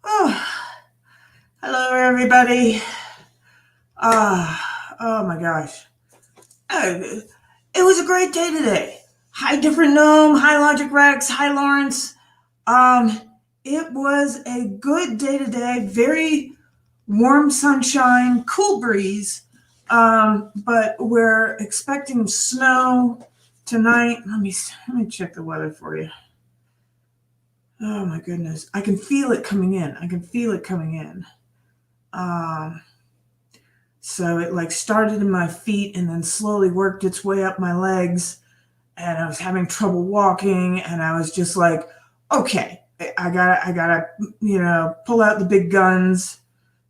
Oh, hello, everybody. Oh my gosh. Uh, it was a great day today. Hi, Different Gnome. Hi, Logic Rex. Hi, Lawrence. Um, it was a good day today. Very warm sunshine, cool breeze. But we're expecting snow tonight. Let me check the weather for you. Oh my goodness. I can feel it coming in. Um, So it like started in my feet and then slowly worked its way up my legs. And I was having trouble walking. And I was just like, okay, I gotta, pull out the big guns.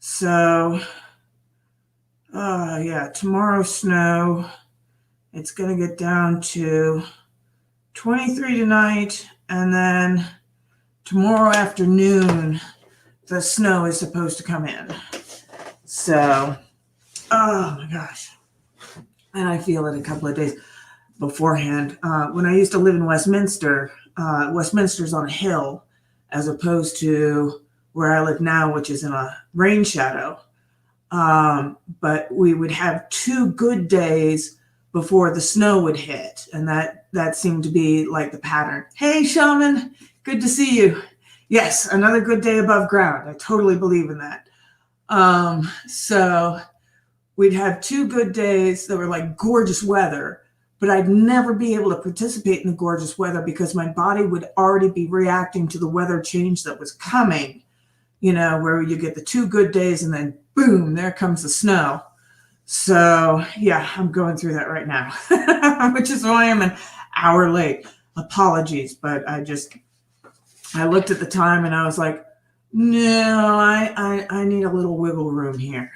So, yeah, tomorrow snow. It's going to get down to 23 tonight. And then tomorrow afternoon, the snow is supposed to come in. So, oh my gosh. And I feel it a couple of days beforehand. When I used to live in Westminster, Westminster's on a hill as opposed to where I live now, which is in a rain shadow. But we would have 2 good days before the snow would hit. And that seemed to be like the pattern. Hey, Shaman, good to see you. Yes, another good day above ground. I totally believe in that. So we'd have 2 good days that were like gorgeous weather, but I'd never be able to participate in the gorgeous weather because my body would already be reacting to the weather change that was coming, where you get the 2 good days and then boom, there comes the snow. So yeah, I'm going through that right now, which is why I'm an hour late. Apologies, but I looked at the time and I was like, no, I need a little wiggle room here.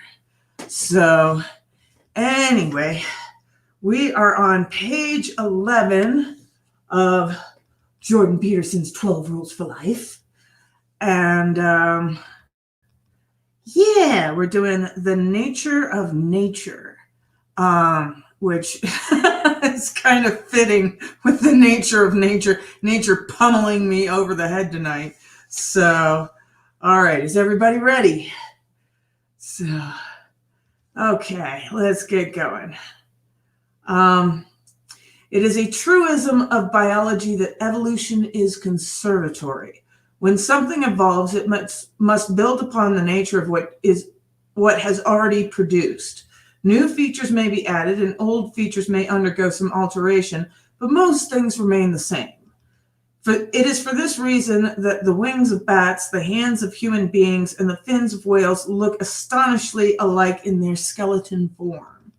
So anyway, we are on page 11 of Jordan Peterson's 12 Rules for Life. And yeah, we're doing the nature of nature, which is kind of fitting with the nature of nature pummeling me over the head tonight. So, all right, is everybody ready? So, okay, let's get going. It is a truism of biology that evolution is conservatory. When something evolves, it must build upon the nature of what has already produced. New features may be added and old features may undergo some alteration, but most things remain the same. It is for this reason that the wings of bats, the hands of human beings, and the fins of whales look astonishingly alike in their skeleton form.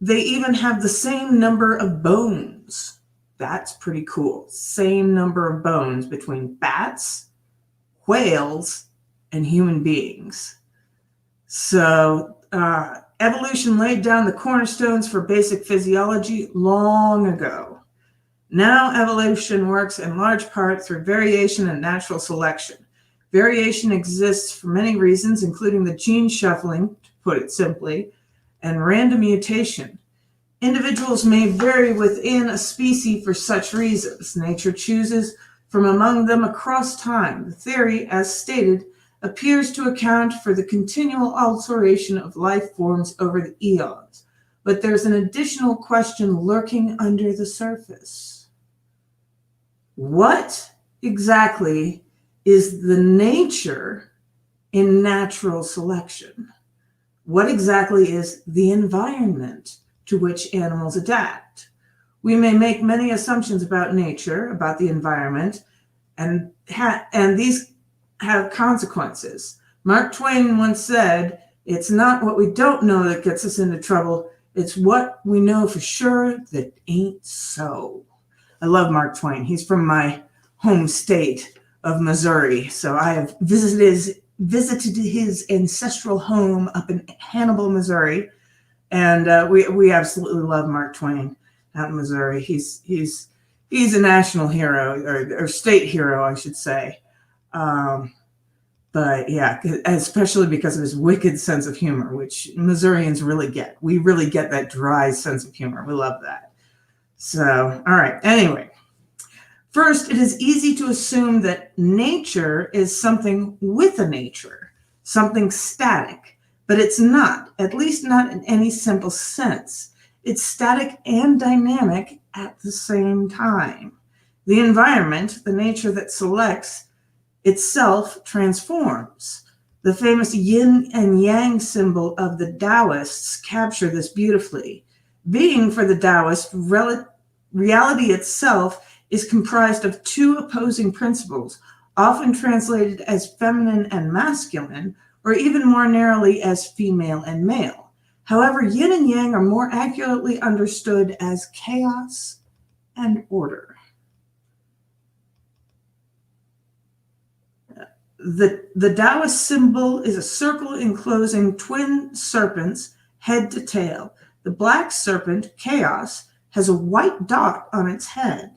They even have the same number of bones. That's pretty cool. Same number of bones between bats, whales, and human beings. So evolution laid down the cornerstones for basic physiology long ago. Now evolution works in large part through variation and natural selection. Variation exists for many reasons, including the gene shuffling, to put it simply, and random mutation. Individuals may vary within a species for such reasons. Nature chooses from among them across time. The theory, as stated, appears to account for the continual alteration of life forms over the eons. But there's an additional question lurking under the surface. What exactly is the nature in natural selection? What exactly is the environment to which animals adapt? We may make many assumptions about nature, about the environment, and these have consequences. Mark Twain once said, "It's not what we don't know that gets us into trouble, it's what we know for sure that ain't so." I love Mark Twain. He's from my home state of Missouri, so I have visited his ancestral home up in Hannibal, Missouri, and we absolutely love Mark Twain out in Missouri. He's a national hero or state hero, I should say. But yeah, especially because of his wicked sense of humor, which Missourians really get. We really get that dry sense of humor. We love that. So, all right. Anyway, First, it is easy to assume that nature is something with a nature, something static, but it's not, at least not in any simple sense. It's static and dynamic at the same time. The environment, the nature that selects, itself transforms. The famous yin and yang symbol of the Taoists capture this beautifully. Being for the Taoist, reality itself is comprised of two opposing principles, often translated as feminine and masculine, or even more narrowly as female and male. However, yin and yang are more accurately understood as chaos and order. The Taoist symbol is a circle enclosing twin serpents, head to tail. The black serpent, chaos, has a white dot on its head.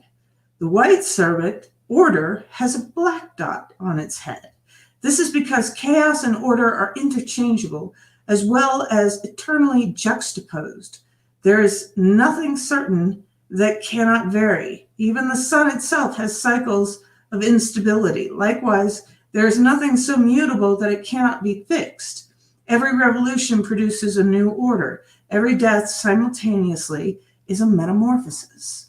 The white serpent, order, has a black dot on its head. This is because chaos and order are interchangeable, as well as eternally juxtaposed. There is nothing certain that cannot vary. Even the sun itself has cycles of instability. Likewise, there is nothing so mutable that it cannot be fixed. Every revolution produces a new order. Every death simultaneously is a metamorphosis.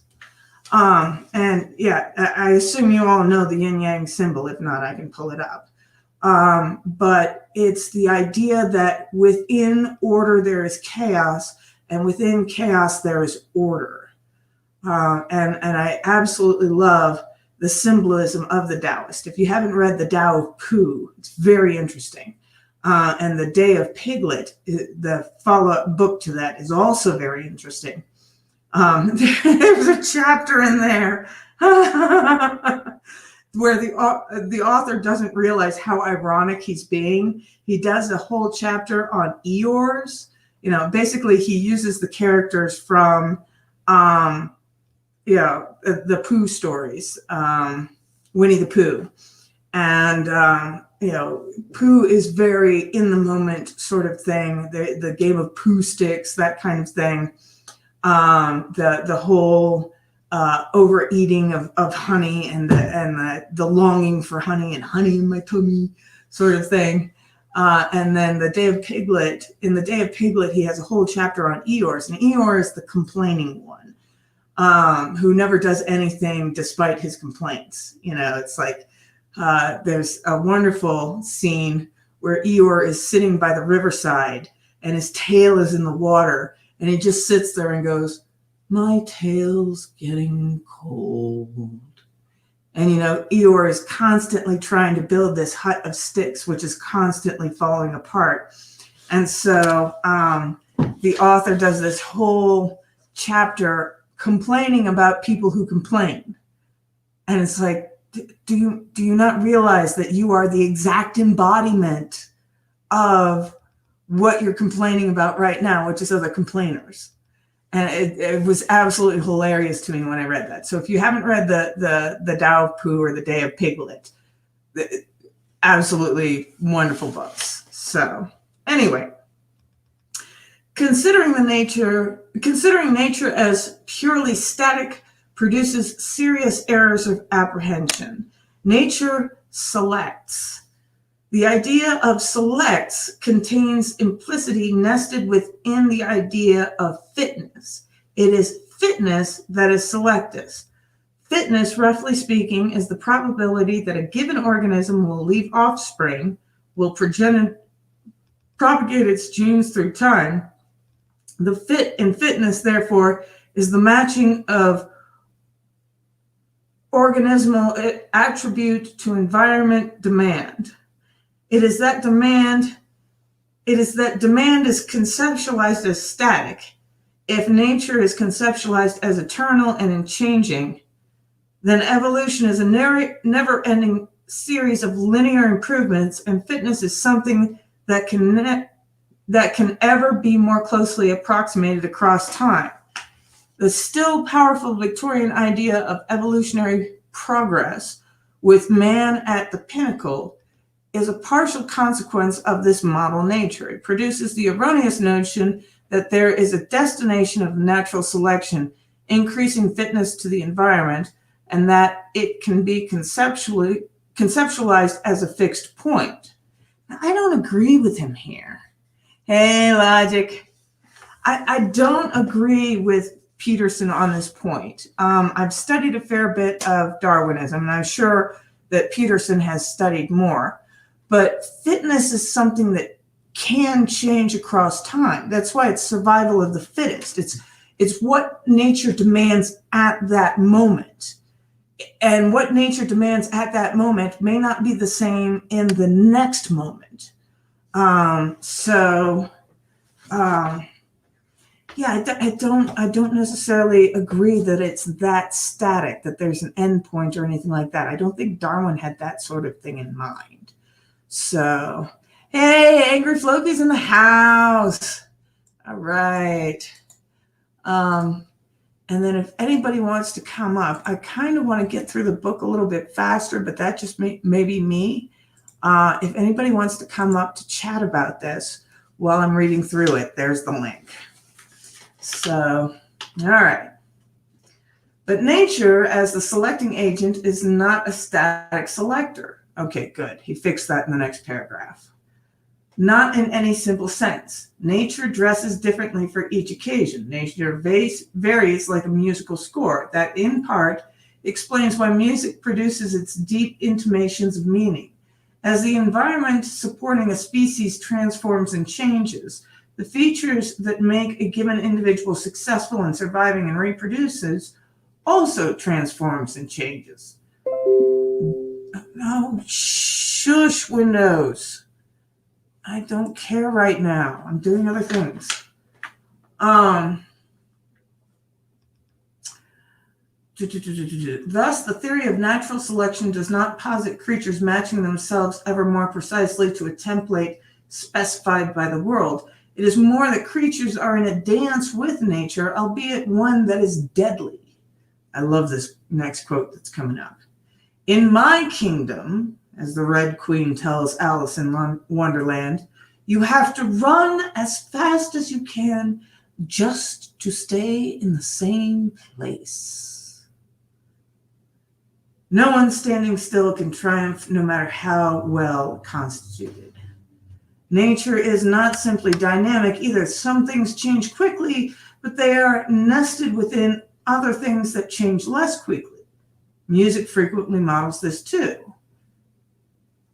And yeah, I assume you all know the yin-yang symbol. If not, I can pull it up. But it's the idea that within order there is chaos, and within chaos there is order. And I absolutely love the symbolism of the Taoist. If you haven't read the Tao of Pooh, it's very interesting. And the Day of Piglet, the follow-up book to that, is also very interesting. There's a chapter in there where the author doesn't realize how ironic he's being. He does a whole chapter on Eeyores. You know, basically he uses the characters from the Pooh stories, Winnie the Pooh. And, Pooh is very in the moment sort of thing, the game of Pooh sticks, that kind of thing. The whole overeating of honey and the longing for honey and honey in my tummy sort of thing. And then the Day of Piglet, in the Day of Piglet, he has a whole chapter on Eeyores, and Eeyore is the complaining one. Who never does anything despite his complaints. You know, it's like there's a wonderful scene where Eeyore is sitting by the riverside and his tail is in the water, and he just sits there and goes, "My tail's getting cold." And, Eeyore is constantly trying to build this hut of sticks, which is constantly falling apart. And so the author does this whole chapter complaining about people who complain. And it's like, do you not realize that you are the exact embodiment of what you're complaining about right now, which is other complainers? And it was absolutely hilarious to me when I read that. So if you haven't read the Tao of Pooh or the Day of Piglet, absolutely wonderful books. So anyway, considering nature as purely static produces serious errors of apprehension. Nature selects. The idea of selects contains implicity nested within the idea of fitness. It is fitness that is selectus. Fitness, roughly speaking, is the probability that a given organism will leave offspring, will propagate its genes through time. The fit in fitness, therefore, is the matching of organismal attribute to environment demand. It is that demand is conceptualized as static. If nature is conceptualized as eternal and unchanging, then evolution is a never-ending series of linear improvements, and fitness is something that can ever be more closely approximated across time. The still powerful Victorian idea of evolutionary progress, with man at the pinnacle, is a partial consequence of this model nature. It produces the erroneous notion that there is a destination of natural selection, increasing fitness to the environment, and that it can be conceptualized as a fixed point. Now, I don't agree with him here. Hey, logic. I don't agree with Peterson on this point. I've studied a fair bit of Darwinism, and I'm sure that Peterson has studied more. But fitness is something that can change across time. That's why it's survival of the fittest. It's what nature demands at that moment. And what nature demands at that moment may not be the same in the next moment. Yeah, I don't necessarily agree that it's that static, that there's an endpoint or anything like that. I don't think Darwin had that sort of thing in mind. So, hey, Angry Floki's in the house. All right. And then if anybody wants to come up, I kind of want to get through the book a little bit faster, but that just may be me. If anybody wants to come up to chat about this while I'm reading through it, there's the link. So, all right. But nature, as the selecting agent, is not a static selector. Okay, good. He fixed that in the next paragraph. Not in any simple sense. Nature dresses differently for each occasion. Nature varies like a musical score. That, in part, explains why music produces its deep intimations of meaning. As the environment supporting a species transforms and changes, the features that make a given individual successful in surviving and reproduces also transforms and changes. No, shush, Windows. I don't care right now. I'm doing other things. Thus, the theory of natural selection does not posit creatures matching themselves ever more precisely to a template specified by the world. It is more that creatures are in a dance with nature, albeit one that is deadly. I love this next quote that's coming up. In my kingdom, as the Red Queen tells Alice in Wonderland, you have to run as fast as you can just to stay in the same place. No one standing still can triumph no matter how well constituted. Nature is not simply dynamic either. Some things change quickly, but they are nested within other things that change less quickly. Music frequently models this too.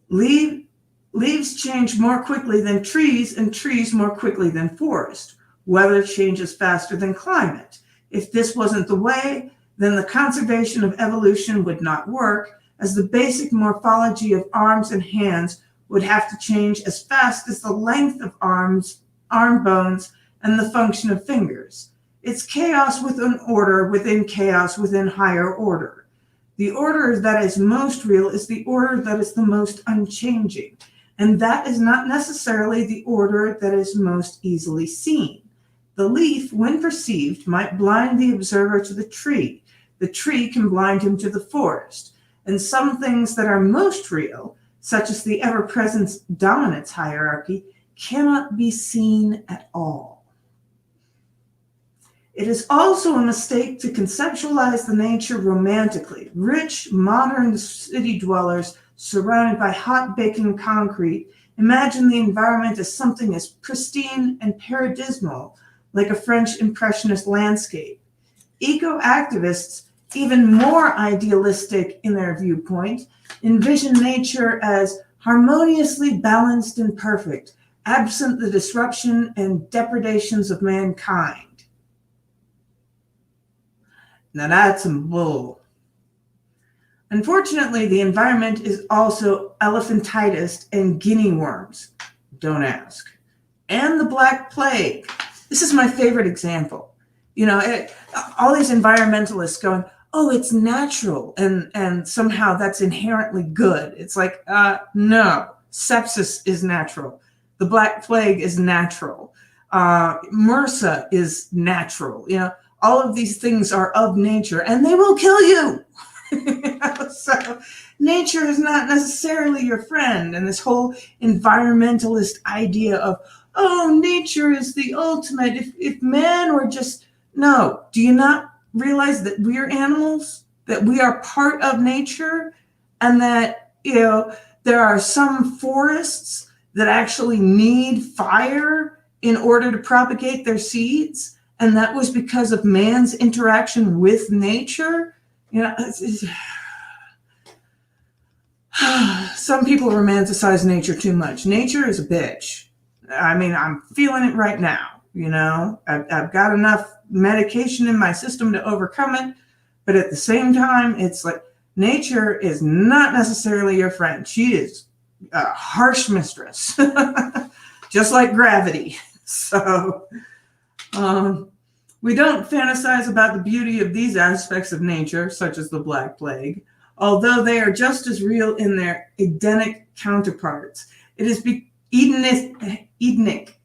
Leaves change more quickly than trees, and trees more quickly than forest. Weather changes faster than climate. If this wasn't the way, then the conservation of evolution would not work, as the basic morphology of arms and hands would have to change as fast as the length of arm bones and the function of fingers. It's chaos within order within chaos within higher order. The order that is most real is the order that is the most unchanging, and that is not necessarily the order that is most easily seen. The leaf, when perceived, might blind the observer to the tree. The tree can blind him to the forest. And some things that are most real, such as the ever-present dominance hierarchy, cannot be seen at all. It is also a mistake to conceptualize the nature romantically. Rich, modern city dwellers surrounded by hot baking concrete imagine the environment as something as pristine and paradismal, like a French Impressionist landscape. Eco-activists, even more idealistic in their viewpoint, envision nature as harmoniously balanced and perfect, absent the disruption and depredations of mankind. Now that's some bull. Unfortunately, the environment is also elephantitis and guinea worms. Don't ask. And the Black Plague. This is my favorite example. You know, all these environmentalists going, oh, it's natural, and somehow that's inherently good. It's like, no, sepsis is natural. The Black Plague is natural. MRSA is natural. You know, all of these things are of nature, and they will kill you. So nature is not necessarily your friend. And this whole environmentalist idea of, oh, nature is the ultimate. If man were just, no, do you not realize that we're animals? that we are part of nature, and that, there are some forests that actually need fire in order to propagate their seeds, and that was because of man's interaction with nature. Some people romanticize nature too much. Nature is a bitch. I mean, I'm feeling it right now. I've got enough medication in my system to overcome it, but at the same time, it's like nature is not necessarily your friend. She is a harsh mistress, just like gravity. So, we don't fantasize about the beauty of these aspects of nature, such as the Black Plague, although they are just as real in their Edenic counterparts. It is Edenic,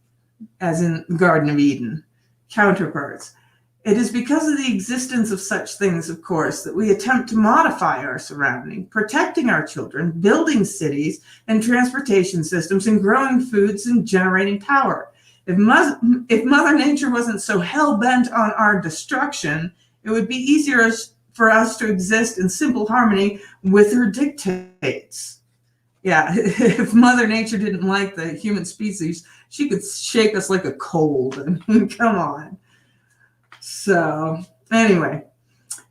as in Garden of Eden, counterparts. It is because of the existence of such things, of course, that we attempt to modify our surrounding, protecting our children, building cities and transportation systems, and growing foods and generating power. If Mother Nature wasn't so hell-bent on our destruction, it would be easier for us to exist in simple harmony with her dictates. Yeah, if Mother Nature didn't like the human species, she could shake us like a cold. I mean, come on. So, anyway,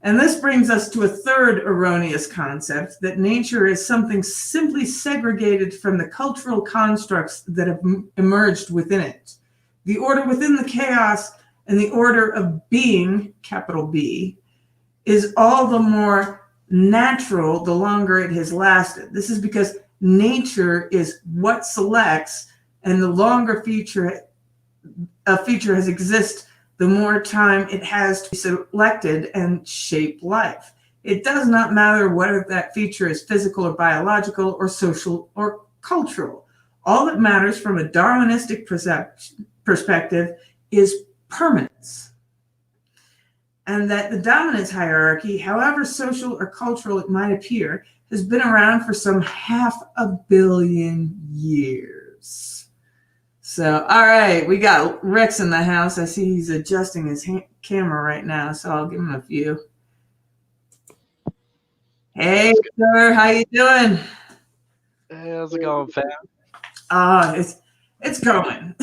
and this brings us to a third erroneous concept, that nature is something simply segregated from the cultural constructs that have emerged within it. The order within the chaos and the order of being, capital B, is all the more natural the longer it has lasted. This is because nature is what selects, and the longer a feature has existed, the more time it has to be selected and shape life. It does not matter whether that feature is physical or biological or social or cultural. All that matters from a Darwinistic perspective is permanence. And that the dominance hierarchy, however social or cultural it might appear, has been around for some 500 million years. So, all right, we got Rex in the house. I see he's adjusting his camera right now, so I'll give him a few. Hey, sir, how you doing? Hey, how's it going, fam? It's going.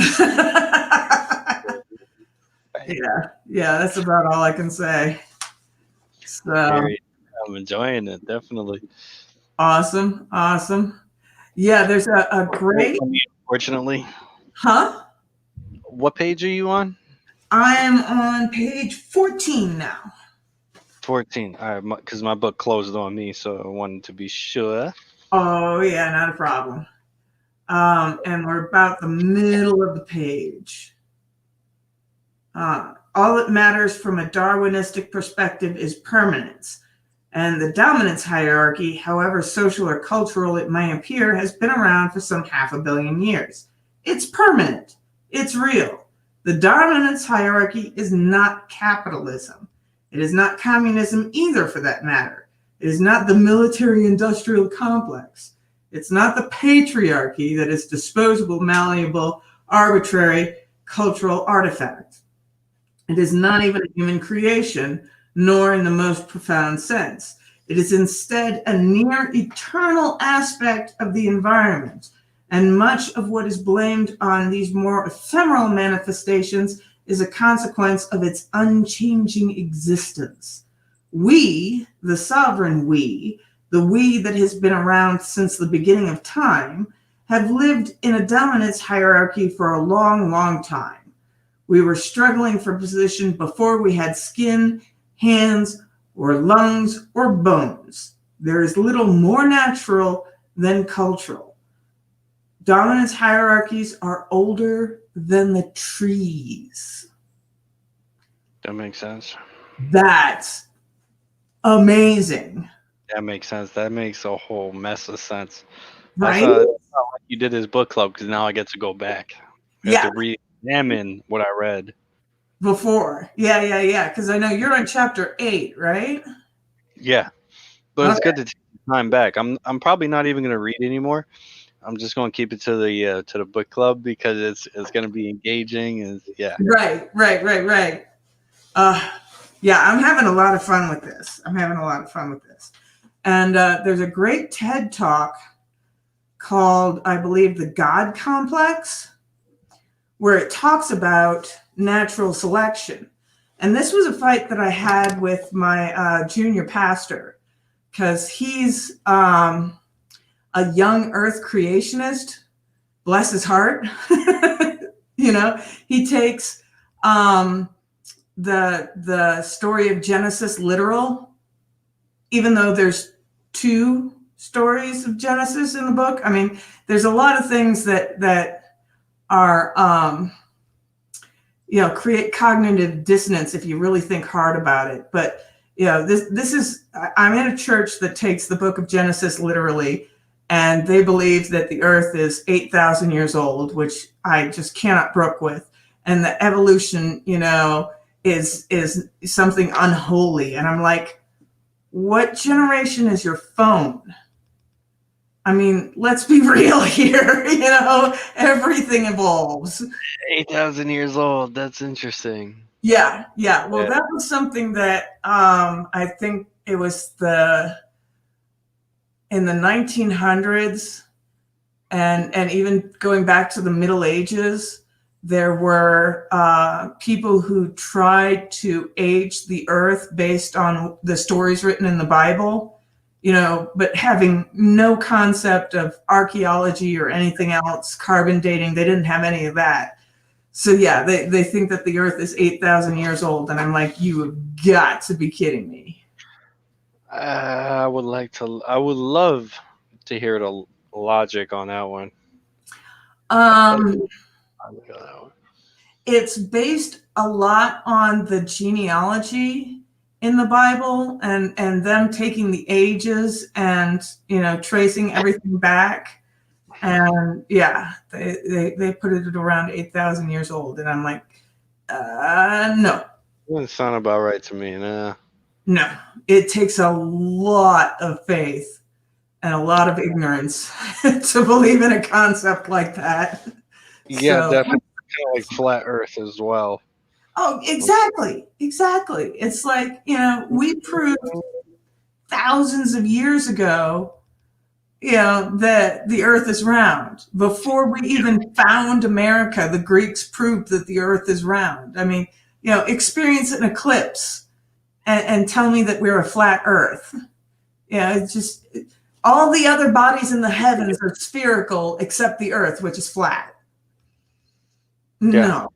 Yeah, that's about all I can say. So, I'm enjoying it, definitely. Awesome. Yeah, there's a great. Unfortunately. Huh? What page are you on? I'm on page 14 now. 14. All right, because my book closed on me, so I wanted to be sure. Oh, yeah, not a problem. And we're about the middle of the page. All that matters from a Darwinistic perspective is permanence. And the dominance hierarchy, however social or cultural it may appear, has been around for some 500 million years. It's permanent. It's real. The dominance hierarchy is not capitalism. It is not communism either, for that matter. It is not the military-industrial complex. It's not the patriarchy that is disposable, malleable, arbitrary cultural artifact. It is not even a human creation, nor in the most profound sense. It is instead a near eternal aspect of the environment, and much of what is blamed on these more ephemeral manifestations is a consequence of its unchanging existence. We, the sovereign we, the we that has been around since the beginning of time, have lived in a dominance hierarchy for a long, long time. We were struggling for position before we had skin, hands, or lungs, or bones. There is little more natural than cultural. Dominance hierarchies are older than the trees. That makes sense. That's amazing. That makes sense. That makes a whole mess of sense. Right? That's why you did this book club, because now I get to go back. I have to re-examine what I read before. Yeah. Because I know you're on chapter 8, right? Yeah, but it's good to take time back. I'm probably not even going to read anymore. I'm just going to keep it to the book club, because it's going to be engaging. And yeah. Right. Yeah, I'm having a lot of fun with this. And there's a great TED talk called, I believe, The God Complex, where it talks about natural selection. And this was a fight that I had with my junior pastor, because he's a young earth creationist. Bless his heart. He takes the story of Genesis literal, even though there's 2 stories of Genesis in the book. I mean, there's a lot of things that are create cognitive dissonance if you really think hard about it. But this is, I'm in a church that takes the book of Genesis literally, and they believe that the earth is 8,000 years old, which I just cannot brook with, and the evolution, is something unholy. And I'm like, what generation is your phone? I mean, let's be real here. Everything evolves. 8,000 years old. That's interesting. Yeah. Well, that was something that I think it was in the 1900s, and even going back to the Middle Ages, there were people who tried to age the earth based on the stories written in the Bible, but having no concept of archaeology or anything else, carbon dating. They didn't have any of that. So yeah, they think that the earth is 8,000 years old. And I'm like, you have got to be kidding me. I would love to hear the logic on that one. It's based a lot on the genealogy in the Bible, and them taking the ages and tracing everything back. And yeah, they put it at around 8,000 years old, and I'm like, no. Doesn't sound about right to me. Nah. No, it takes a lot of faith and a lot of ignorance to believe in a concept like that. Yeah, so, definitely. Kind of like flat Earth as well. Oh, exactly. It's like, we proved thousands of years ago, that the earth is round. Before we even found America, the Greeks proved that the earth is round. I mean, experience an eclipse and tell me that we're a flat earth. It's just, all the other bodies in the heavens are spherical except the earth, which is flat. Yeah. No.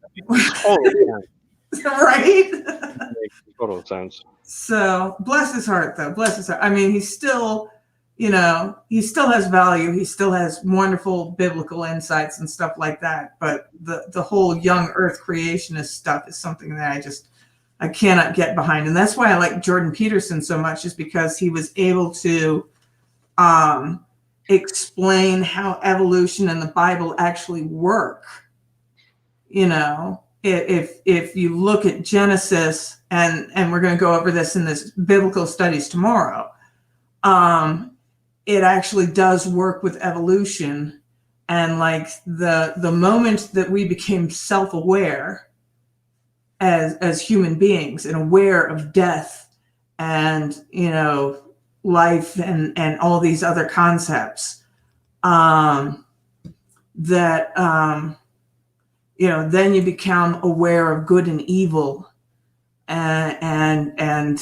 Right? Makes total sense. So bless his heart, though. Bless his heart. I mean, he's still, he still has value. He still has wonderful biblical insights and stuff like that. But the whole young earth creationist stuff is something that I cannot get behind. And that's why I like Jordan Peterson so much, is because he was able to explain how evolution and the Bible actually work. If you look at Genesis, and we're going to go over this in this biblical studies tomorrow, it actually does work with evolution. And like the moment that we became self-aware as human beings and aware of death and, life and all these other concepts, then you become aware of good and evil, and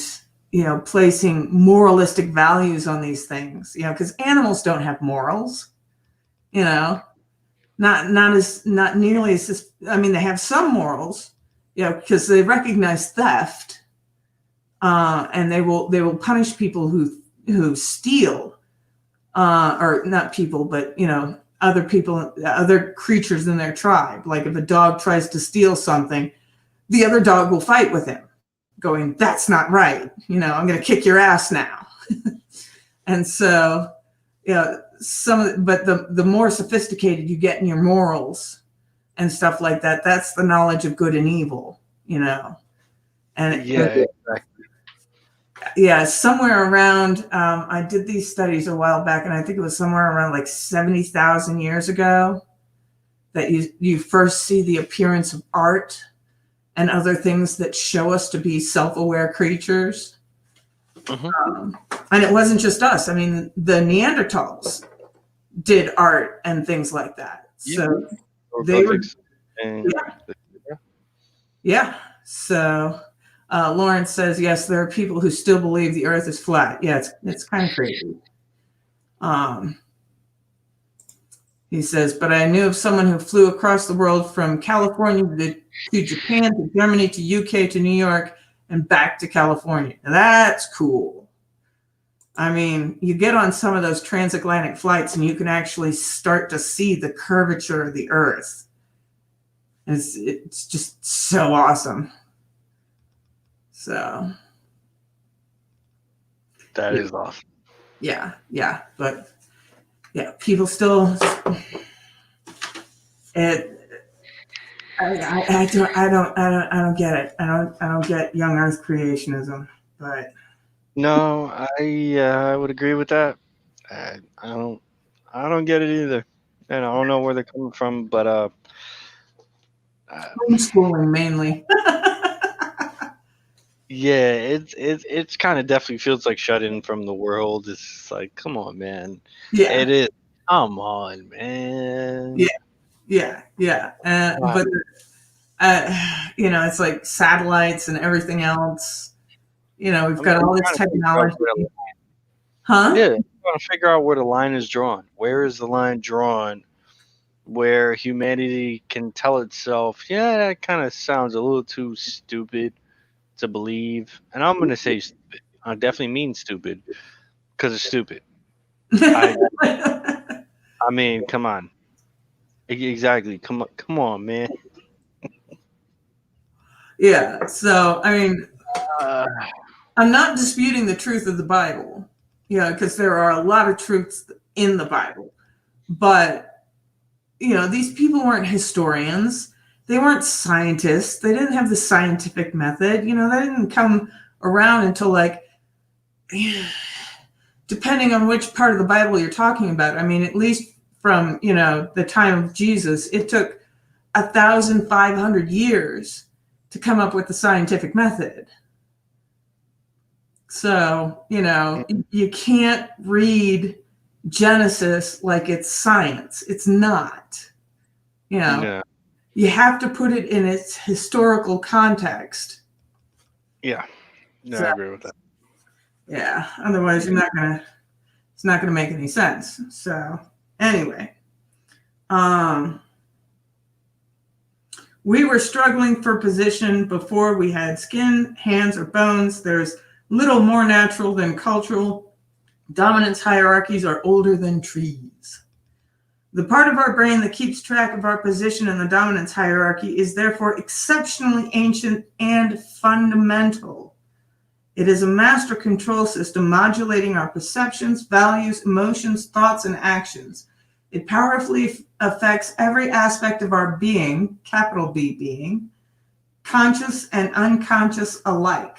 placing moralistic values on these things, because animals don't have morals, not nearly as, I mean, they have some morals, because they recognize theft, and they will punish people who steal, or not people, but other people, other creatures in their tribe. Like if a dog tries to steal something, the other dog will fight with him, going, "That's not right. I'm going to kick your ass now." And so, but the more sophisticated you get in your morals and stuff like that, that's the knowledge of good and evil, And exactly. Yeah, somewhere around, I did these studies a while back, and I think it was somewhere around like 70,000 years ago that you first see the appearance of art and other things that show us to be self-aware creatures. Mm-hmm. And it wasn't just us. I mean, the Neanderthals did art and things like that. So they were, and yeah. So Lawrence says, yes, there are people who still believe the earth is flat. Yeah, it's kind of crazy. He says, but I knew of someone who flew across the world from California to Japan, to Germany, to UK, to New York, and back to California. Now, that's cool. I mean, you get on some of those transatlantic flights and you can actually start to see the curvature of the earth. It's just so awesome. So that is awesome. Yeah. But yeah, people still I don't get it. I don't get young Earth creationism, but No, I would agree with that. I don't get it either, and I don't know where they're coming from, but homeschooling mainly. yeah, it's kind of definitely feels like shut in from the world. It's like, come on, man. Yeah. It is. Come on, man. Yeah. Wow. But it's like satellites and everything else. We've got all this technology. Huh? Yeah, I'm trying to figure out where the line is drawn. Where is the line drawn where humanity can tell itself, yeah, that kind of sounds a little too stupid to believe. And I'm going to say stupid. I definitely mean stupid because it's stupid. I mean, come on. Exactly. Come on, man. Yeah. So, I mean, Uh, I'm not disputing the truth of the Bible, because there are a lot of truths in the Bible. But, these people weren't historians. They weren't scientists. They didn't have the scientific method. They didn't come around until depending on which part of the Bible you're talking about. I mean, at least from, the time of Jesus, it took 1,500 years to come up with the scientific method. So, you can't read Genesis like it's science. It's not. no. You have to put it in its historical context. Yeah. No, I agree with that. Yeah. Otherwise, it's not gonna make any sense. So anyway, we were struggling for position before we had skin, hands, or bones. There's little more natural than cultural. Dominance hierarchies are older than trees. The part of our brain that keeps track of our position in the dominance hierarchy is therefore exceptionally ancient and fundamental. It is a master control system modulating our perceptions, values, emotions, thoughts, and actions. It powerfully affects every aspect of our being, capital B being, conscious and unconscious alike.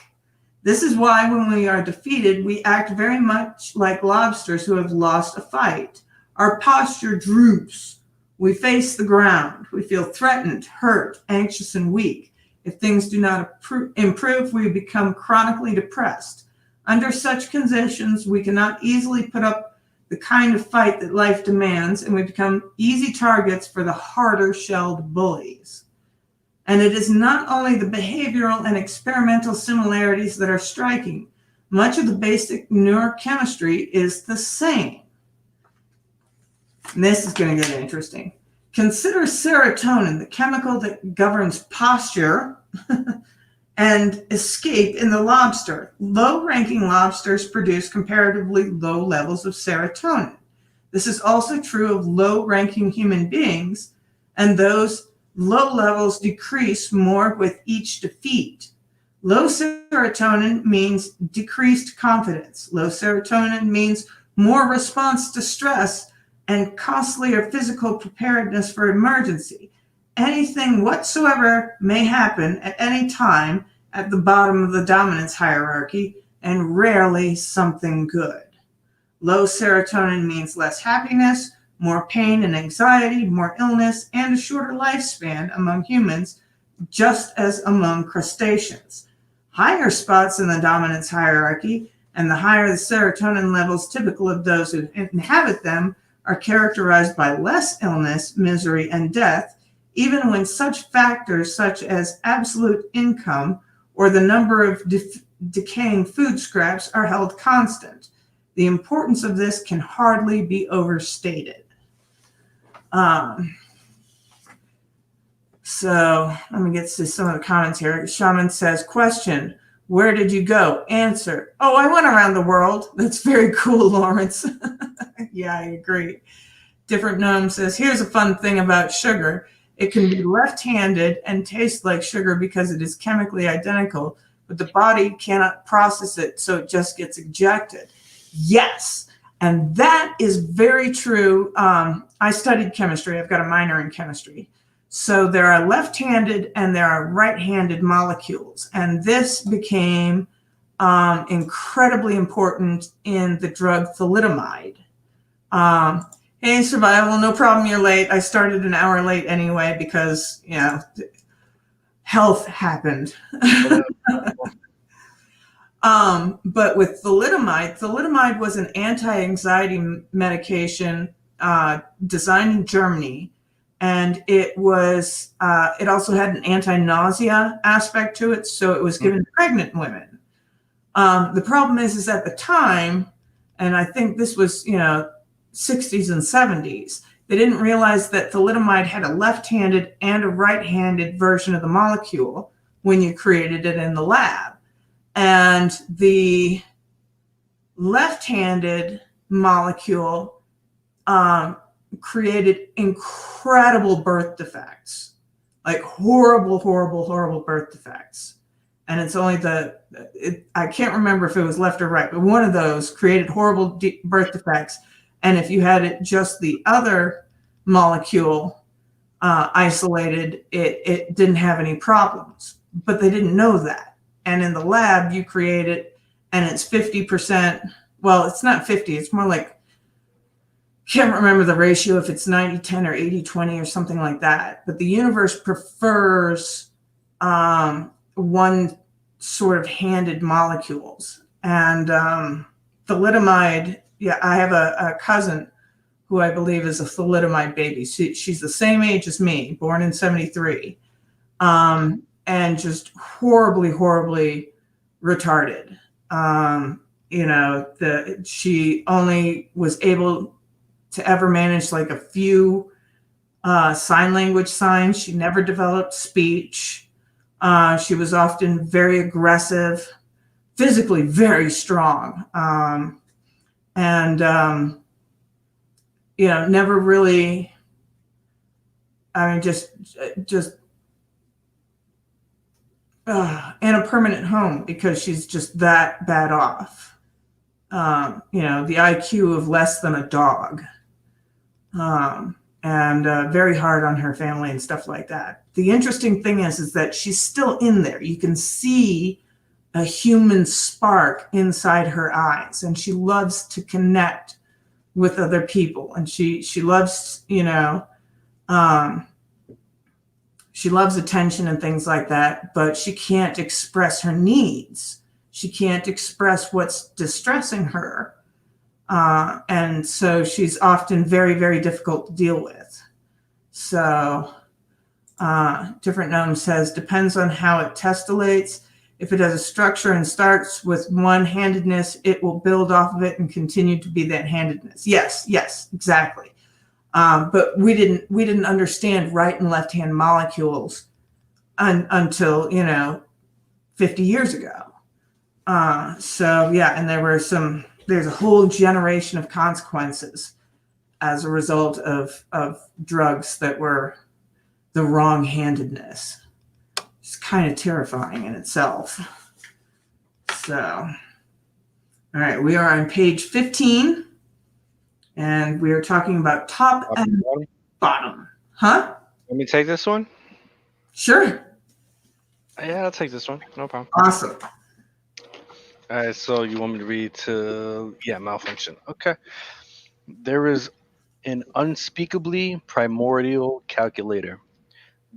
This is why when we are defeated, we act very much like lobsters who have lost a fight. Our posture droops. We face the ground. We feel threatened, hurt, anxious, and weak. If things do not improve, we become chronically depressed. Under such conditions, we cannot easily put up the kind of fight that life demands, and we become easy targets for the harder-shelled bullies. And it is not only the behavioral and experimental similarities that are striking. Much of the basic neurochemistry is the same. And this is going to get interesting. Consider serotonin, the chemical that governs posture and escape in the lobster. Low-ranking lobsters produce comparatively low levels of serotonin. This is also true of low-ranking human beings, and those low levels decrease more with each defeat. Low serotonin means decreased confidence. Low serotonin means more response to stress and costlier physical preparedness for emergency. Anything whatsoever may happen at any time at the bottom of the dominance hierarchy, and rarely something good. Low serotonin means less happiness, more pain and anxiety, more illness, and a shorter lifespan among humans just as among crustaceans. Higher spots in the dominance hierarchy and the higher the serotonin levels typical of those who inhabit them are characterized by less illness, misery, and death, even when such factors such as absolute income or the number of decaying food scraps are held constant. The importance of this can hardly be overstated. So let me get to some of the comments here. Shaman says, question, where did you go? Answer, oh, I went around the world. That's very cool, Lawrence. Yeah, I agree. Different Gnome says, here's a fun thing about sugar. It can be left-handed and taste like sugar because it is chemically identical, but the body cannot process it, so it just gets ejected. Yes, and that is very true. I studied chemistry. I've got a minor in chemistry. So there are left-handed and there are right-handed molecules, and this became incredibly important in the drug thalidomide. Hey, Survival, no problem, you're late. I started an hour late anyway because, you know, health happened. But with thalidomide was an anti-anxiety medication designed in Germany, and it was it also had an anti-nausea aspect to it, so it was given to pregnant women. The problem is at the time, and I think this was, you know, 60s and 70s, they didn't realize that thalidomide had a left-handed and a right-handed version of the molecule when you created it in the lab. And the left-handed molecule created incredible birth defects, like horrible, horrible, horrible birth defects. And it's only I can't remember if it was left or right, but one of those created horrible birth defects. And if you had it just the other molecule isolated, it didn't have any problems. But they didn't know that. And in the lab, you create it, and it's 50%. Well, it's not 50. It's more like, can't remember the ratio, if it's 90-10 or 80-20 or something like that. But the universe prefers one sort of handed molecules. And thalidomide, yeah, I have a cousin who I believe is a thalidomide baby. She's the same age as me, born in 73, and just horribly, horribly retarded. You know, she only was able to ever manage like a few sign language signs. She never developed speech. She was often very aggressive, physically very strong. And you know, never really, I mean, just in a permanent home because she's just that bad off. You know, the IQ of less than a dog, and very hard on her family and stuff like that. The interesting thing is that she's still in there. You can see a human spark inside her eyes, and she loves to connect with other people, and she loves, you know, she loves attention and things like that, but she can't express her needs. She can't express what's distressing her, and so she's often very, very difficult to deal with. So Different Gnome says, depends on how it testillates. If it has a structure and starts with one-handedness, it will build off of it and continue to be that handedness. Yes, exactly. But we didn't understand right and left-hand molecules until, you know, 50 years ago. So yeah, and there's a whole generation of consequences as a result of drugs that were the wrong-handedness. It's kind of terrifying in itself. So, all right, we are on page 15, and we are talking about top and bottom. Huh? Let me take this one. Sure. Yeah, I'll take this one. No problem. Awesome. All right, so you want me to read to, malfunction. Okay. There is an unspeakably primordial calculator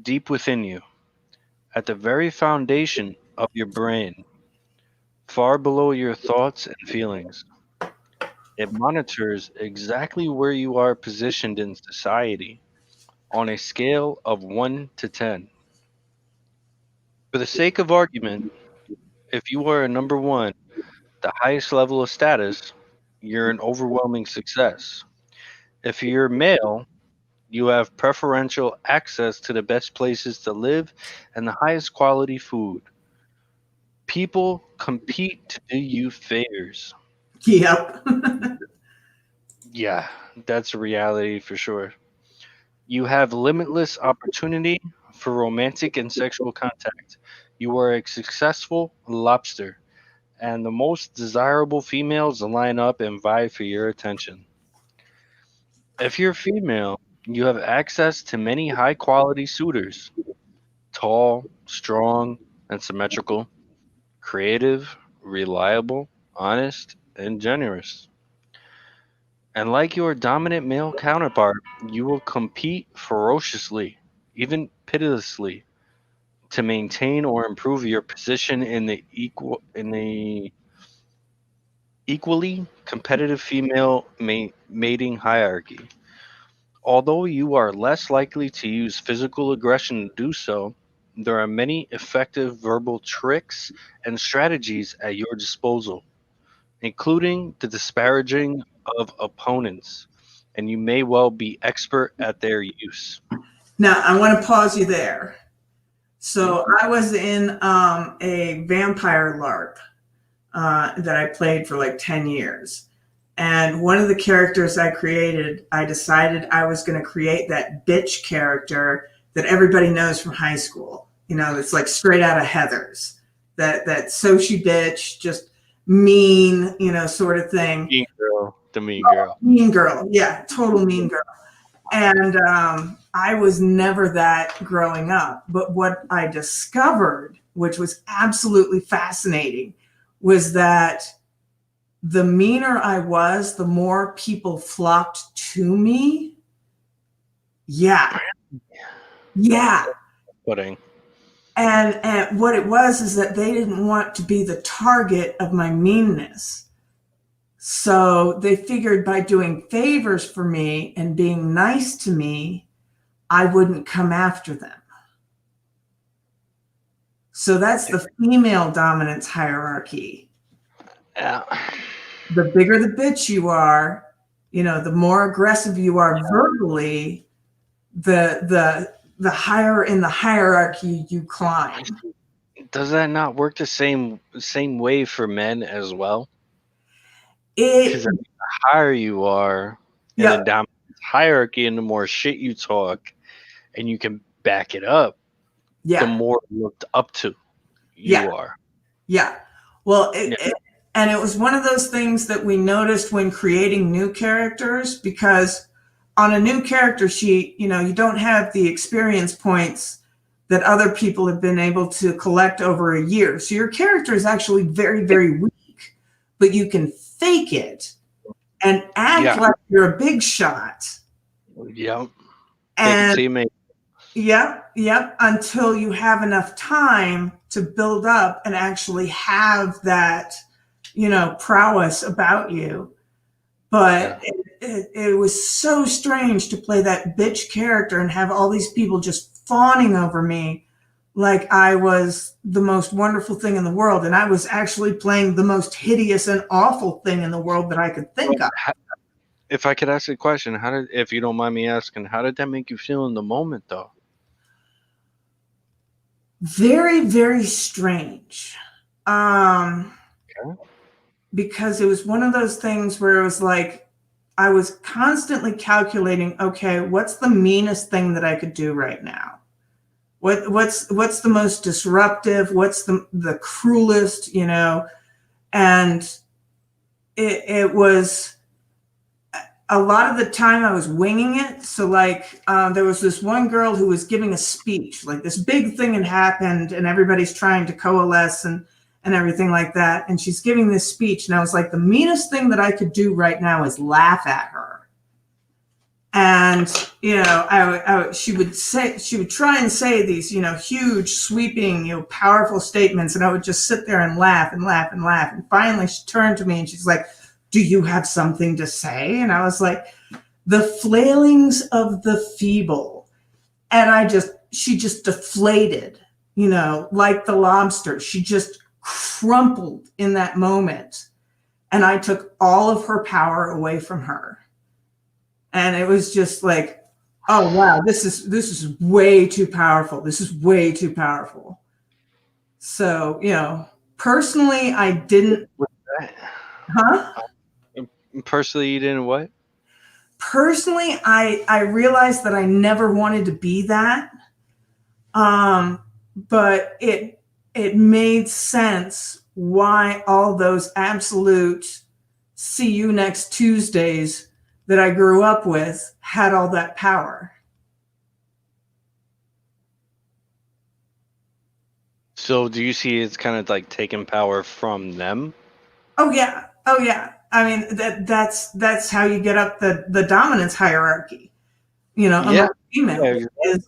deep within you. at the very foundation of your brain, far below your thoughts and feelings. It monitors exactly where you are positioned in society on a scale of 1 to 10. For the sake of argument, if you are a number 1, the highest level of status, you're an overwhelming success. If you're male, you have preferential access to the best places to live and the highest quality food. People compete to do you favors. Yep. Yeah, that's a reality for sure. You have limitless opportunity for romantic and sexual contact. You are a successful lobster, and the most desirable females line up and vie for your attention. If you're female, you have access to many high quality suitors, tall, strong, and symmetrical, creative, reliable, honest, and generous. And like your dominant male counterpart, you will compete ferociously, even pitilessly, to maintain or improve your position in the equally competitive female mating hierarchy. Although you are less likely to use physical aggression to do so, there are many effective verbal tricks and strategies at your disposal, including the disparaging of opponents, and you may well be expert at their use. Now, I want to pause you there. Hmm? So I was in a vampire LARP that I played for like 10 years. And one of the characters I created, I decided I was going to create that bitch character that everybody knows from high school. You know, it's like straight out of Heathers. That Sochi bitch, just mean, you know, sort of thing. Mean girl, the mean girl. Mean girl. Yeah, total mean girl. And I was never that growing up. But what I discovered, which was absolutely fascinating, was that the meaner I was, the more people flocked to me. Yeah. Yeah. Pudding. And what it was is that they didn't want to be the target of my meanness. So they figured by doing favors for me and being nice to me, I wouldn't come after them. So that's the female dominance hierarchy. Yeah. The bigger the bitch you are, you know, the more aggressive you are verbally, the higher in the hierarchy you climb. Does that not work the same way for men as well? It Because the higher you are in the yeah, dominance hierarchy, and the more shit you talk, and you can back it up, the yeah, more looked up to yeah, you are. yeah. Well, Yeah. and it was one of those things that we noticed when creating new characters, because on a new character sheet, you know, you don't have the experience points that other people have been able to collect over a year. So your character is actually very, very weak, but you can fake it and act Yeah. like you're a big shot. Yep. Take it And till you make it. yep, until you have enough time to build up and actually have that, you know, prowess about you. But Yeah. it was so strange to play that bitch character and have all these people just fawning over me like I was the most wonderful thing in the world. And I was actually playing the most hideous and awful thing in the world that I could think of. If I could ask a question, if you don't mind me asking, how did that make you feel in the moment, though? Very, very strange. Okay. Because it was one of those things where it was like I was constantly calculating, okay, what's the meanest thing that I could do right now? What's the most disruptive? What's the cruelest, you know? And it was a lot of the time I was winging it. So like there was this one girl who was giving a speech, like this big thing had happened and everybody's trying to coalesce and everything like that. And she's giving this speech. And I was like, the meanest thing that I could do right now is laugh at her. And And she would try and say these huge, sweeping, powerful statements, and I would just sit there and laugh and laugh and laugh. And finally, she turned to me and she's like, "Do you have something to say?" And I was like, "The flailings of the feeble." And she just deflated, like the lobster. She just crumpled in that moment, and I took all of her power away from her. And it was just like, oh wow, this is way too powerful. This is way too powerful. So, personally, I didn't. Huh? Personally, you didn't what? Personally, I realized that I never wanted to be that. But it made sense why all those absolute see you next Tuesdays that I grew up with had all that power. So do you see it's kind of like taking power from them? Oh yeah. I mean, that's how you get up the dominance hierarchy. Yeah. Among females. Yeah,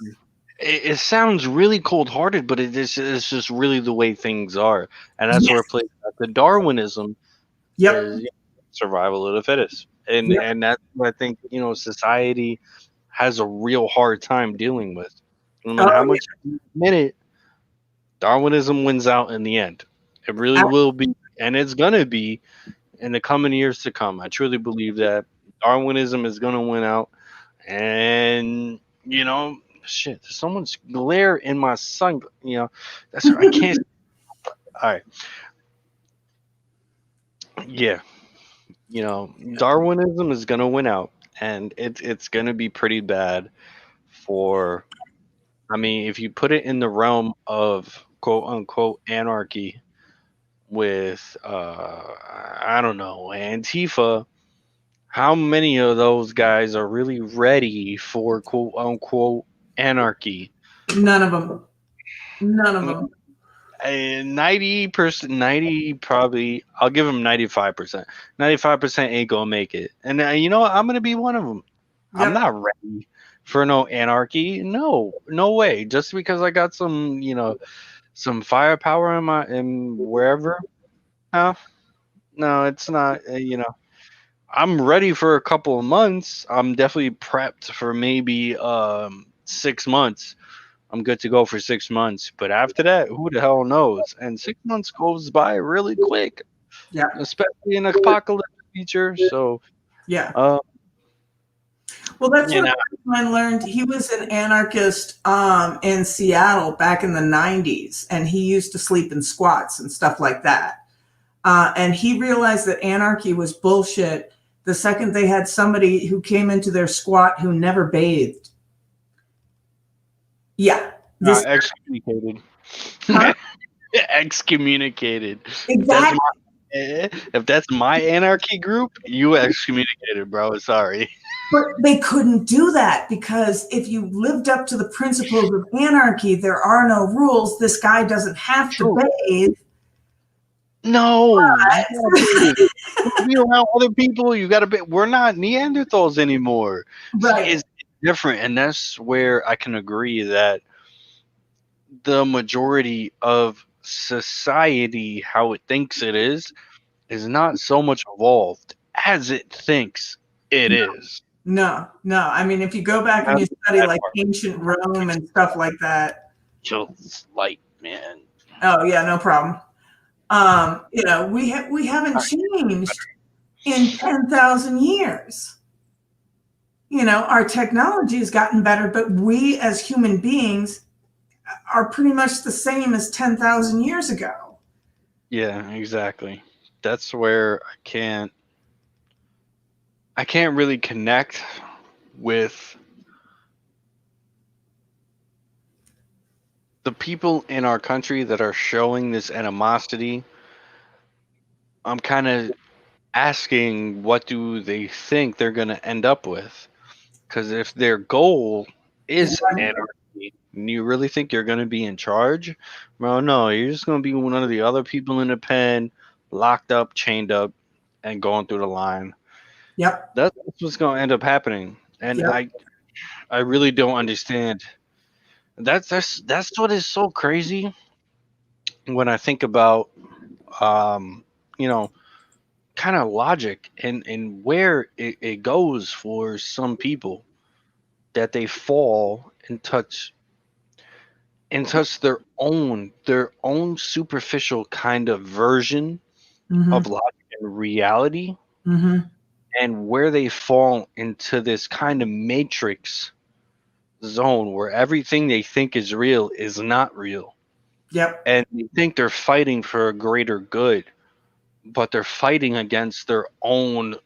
it sounds really cold-hearted, but it's just really the way things are, and that's where Yes. it plays out. The Darwinism Yep. is survival of the fittest, and Yep. that's what I think society has a real hard time dealing with. No matter how Oh much you admit it, Darwinism wins out in the end. It really yeah. will be, and it's gonna be in the coming years to come. I truly believe that Darwinism is gonna win out, and shit, there's so much glare in my sun. That's I can't. All right, yeah, Darwinism is gonna win out, and it's gonna be pretty bad for. I mean, if you put it in the realm of quote unquote anarchy with I don't know, Antifa, how many of those guys are really ready for quote unquote anarchy? None of them. None of them. And 90%, 90 probably, I'll give them 95%. 95% ain't gonna make it. And you know what? I'm gonna be one of them. I'm Yep. not ready for no anarchy. No, no way. Just because I got some firepower in wherever. No, no, it's not. I'm ready for a couple of months. I'm definitely prepped for maybe 6 months. I'm good to go for 6 months. But after that, who the hell knows? And 6 months goes by really quick, Yep. especially in apocalypse feature. So, Yeah. uh, Well, that's you what a know, friend of mine learned. He was an anarchist in Seattle back in the 90s, and he used to sleep in squats and stuff like that. And he realized that anarchy was bullshit the second they had somebody who came into their squat who never bathed. Yeah. This. excommunicated. Huh? Excommunicated. Exactly. If that's my anarchy group, you excommunicated, bro. Sorry. But they couldn't do that because if you lived up to the principles of anarchy, there are no rules. This guy doesn't have to True. bathe. No, you gotta be around other people. You gotta be. We're not Neanderthals anymore. See, Right. it's different, and that's where I can agree that the majority of society, how it thinks it is not so much evolved as it thinks it is. No. I mean, if you go back and That's you the study bad like part. ancient Rome and stuff like that. Just like, man. Oh yeah, no problem. We haven't changed in 10,000 years. Our technology has gotten better, but we as human beings are pretty much the same as 10,000 years ago. Yeah, exactly. That's where I can't really connect with the people in our country that are showing this animosity. I'm kind of asking what do they think they're going to end up with? Because if their goal is anarchy, and you really think you're going to be in charge? Bro, no, you're just going to be one of the other people in the pen, locked up, chained up, and going through the line. Yep. That's what's going to end up happening. And Yep. I really don't understand. That's what is so crazy when I think about um, you know, kind of logic and where it goes for some people that they fall and touch their own superficial kind of version Mm-hmm. of logic and reality, Mm-hmm. and where they fall into this kind of matrix zone where everything they think is real is not real, Yep. and they think they're fighting for a greater good, but they're fighting against their own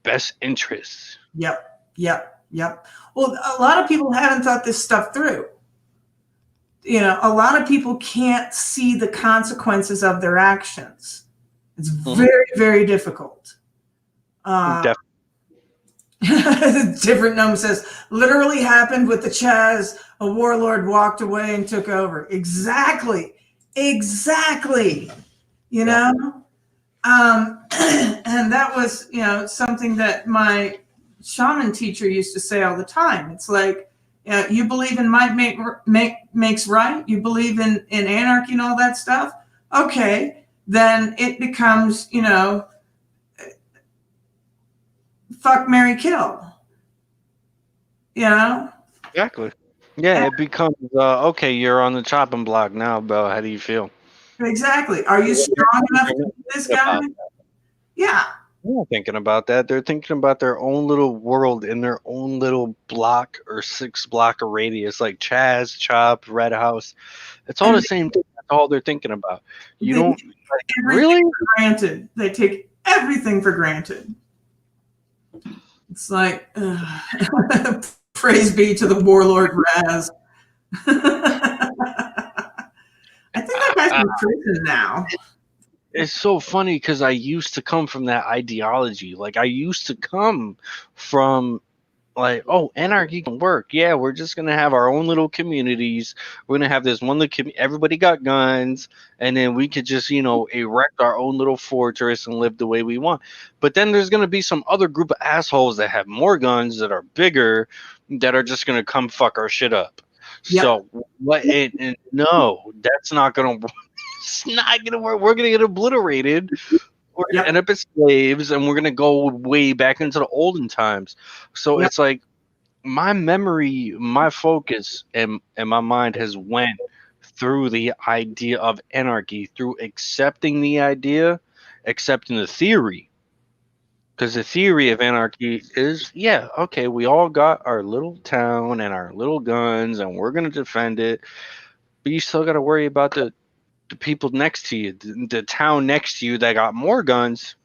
best interests. Yep. Yep. Yep. Well, a lot of people haven't thought this stuff through. A lot of people can't see the consequences of their actions. It's Hmm. very, very difficult. Uh, Different gnome says, literally happened with the Chaz. A warlord walked away and took over. Exactly. Exactly. You Yeah, know? And that was, something that my shaman teacher used to say all the time. It's like, you believe in might makes right. You believe in anarchy and all that stuff. Okay, then it becomes, fuck, marry, kill. You know, exactly. Yeah, and it becomes okay. You're on the chopping block now, Bell. How do you feel? exactly. Are you They're strong enough to not beat this thinking guy? about Yeah, They're not thinking about that. They're thinking about their own little world in their own little block or 6 block of radius, like Chaz, Chop, Red House. It's all and the same thing. That's all they're thinking about. You they don't take like everything really? for granted. They take everything for granted. It's like, praise be to the warlord Raz. I think that guy's I, in prison now. it's so funny because I used to come from that ideology. Like I used to come from like, oh, anarchy can work. Yeah, we're just gonna have our own little communities. We're gonna have this one little everybody got guns, and then we could just erect our own little fortress and live the way we want. But then there's gonna be some other group of assholes that have more guns that are bigger, that are just gonna come fuck our shit up. Yep. So what? And no, that's not gonna. It's not gonna work. We're gonna get obliterated. We're gonna Yep. end up as slaves, and we're gonna go way back into the olden times. So Yep. it's like my memory, my focus, and my mind has went through the idea of anarchy, through accepting the idea, accepting the theory. Because the theory of anarchy is, yeah, okay, we all got our little town and our little guns, and we're gonna defend it. But you still got to worry about the people next to you, the town next to you that got more guns,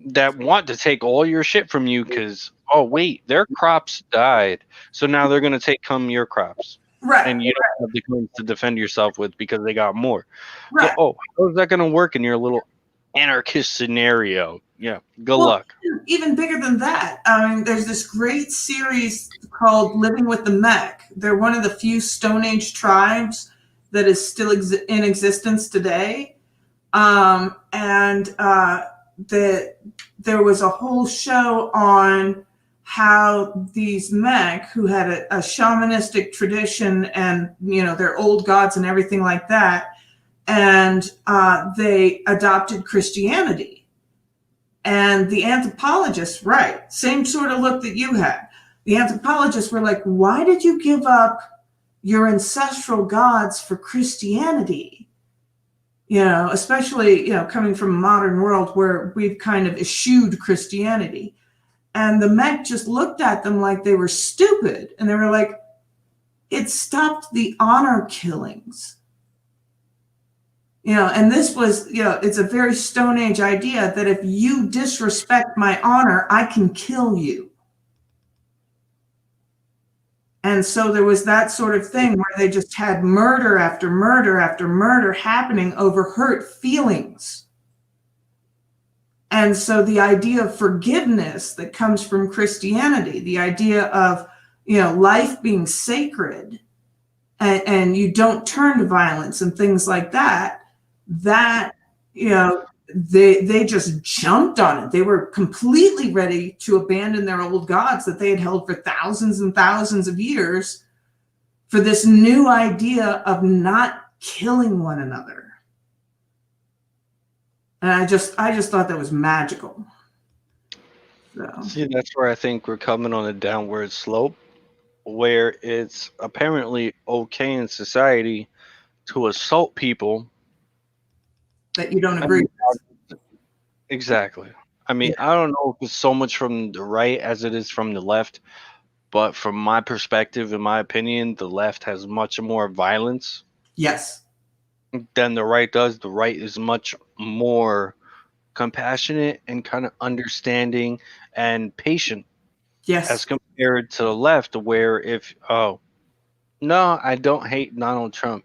that want to take all your shit from you because, oh wait, their crops died, so now they're gonna take your crops, Right. and you don't have the guns to defend yourself with because they got more. So, Right. how is that gonna work in your little anarchist scenario? Yeah, good Well, luck. even bigger than that, there's this great series called Living with the Mech. They're one of the few Stone Age tribes that is still in existence today. And there was a whole show on how these mech who had a shamanistic tradition and their old gods and everything like that, and they adopted Christianity. And the anthropologists, right, same sort of look that you had. The anthropologists were like, why did you give up your ancestral gods for Christianity? Especially, coming from a modern world where we've kind of eschewed Christianity. And the Mech just looked at them like they were stupid. And they were like, it stopped the honor killings. And this was, it's a very Stone Age idea that if you disrespect my honor, I can kill you. And so there was that sort of thing where they just had murder after murder after murder happening over hurt feelings. And so the idea of forgiveness that comes from Christianity, the idea of, life being sacred, and you don't turn to violence and things like that, that, they just jumped on it. They were completely ready to abandon their old gods that they had held for thousands and thousands of years for this new idea of not killing one another. And I just thought that was magical. So. See, that's where I think we're coming on a downward slope, where it's apparently okay in society to assault people That you don't I agree mean, with. exactly. I mean, Yeah. I don't know if it's so much from the right as it is from the left, but from my perspective, in my opinion, the left has much more violence Yes. than the right does. The right is much more compassionate and kind of understanding and patient as Yes. compared to the left, where if, oh, no, I don't hate Donald Trump.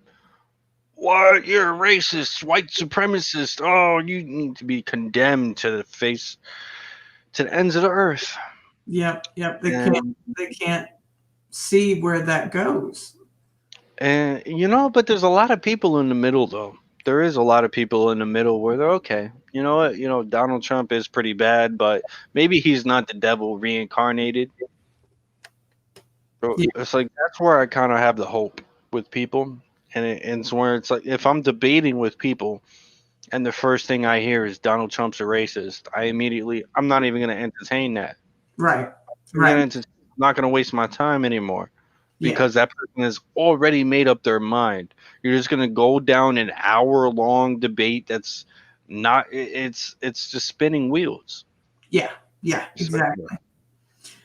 What? You're a racist, white supremacist. Oh, you need to be condemned to the face, to the ends of the earth. Yep. Yep. And They can't see where that goes. but there's a lot of people in the middle though. There is a lot of people in the middle where they're okay. You know what? Donald Trump is pretty bad, but maybe he's not the devil reincarnated. So Yeah. it's like that's where I kind of have the hope with people, and it's where it's like if I'm debating with people, and the first thing I hear is Donald Trump's a racist, I'm not even going to entertain that. Right. I'm Right. not going to waste my time anymore Yeah. because that person has already made up their mind. You're just going to go down an hour-long debate that's not. It's just spinning wheels. Yeah. Yeah. Spinning. Exactly.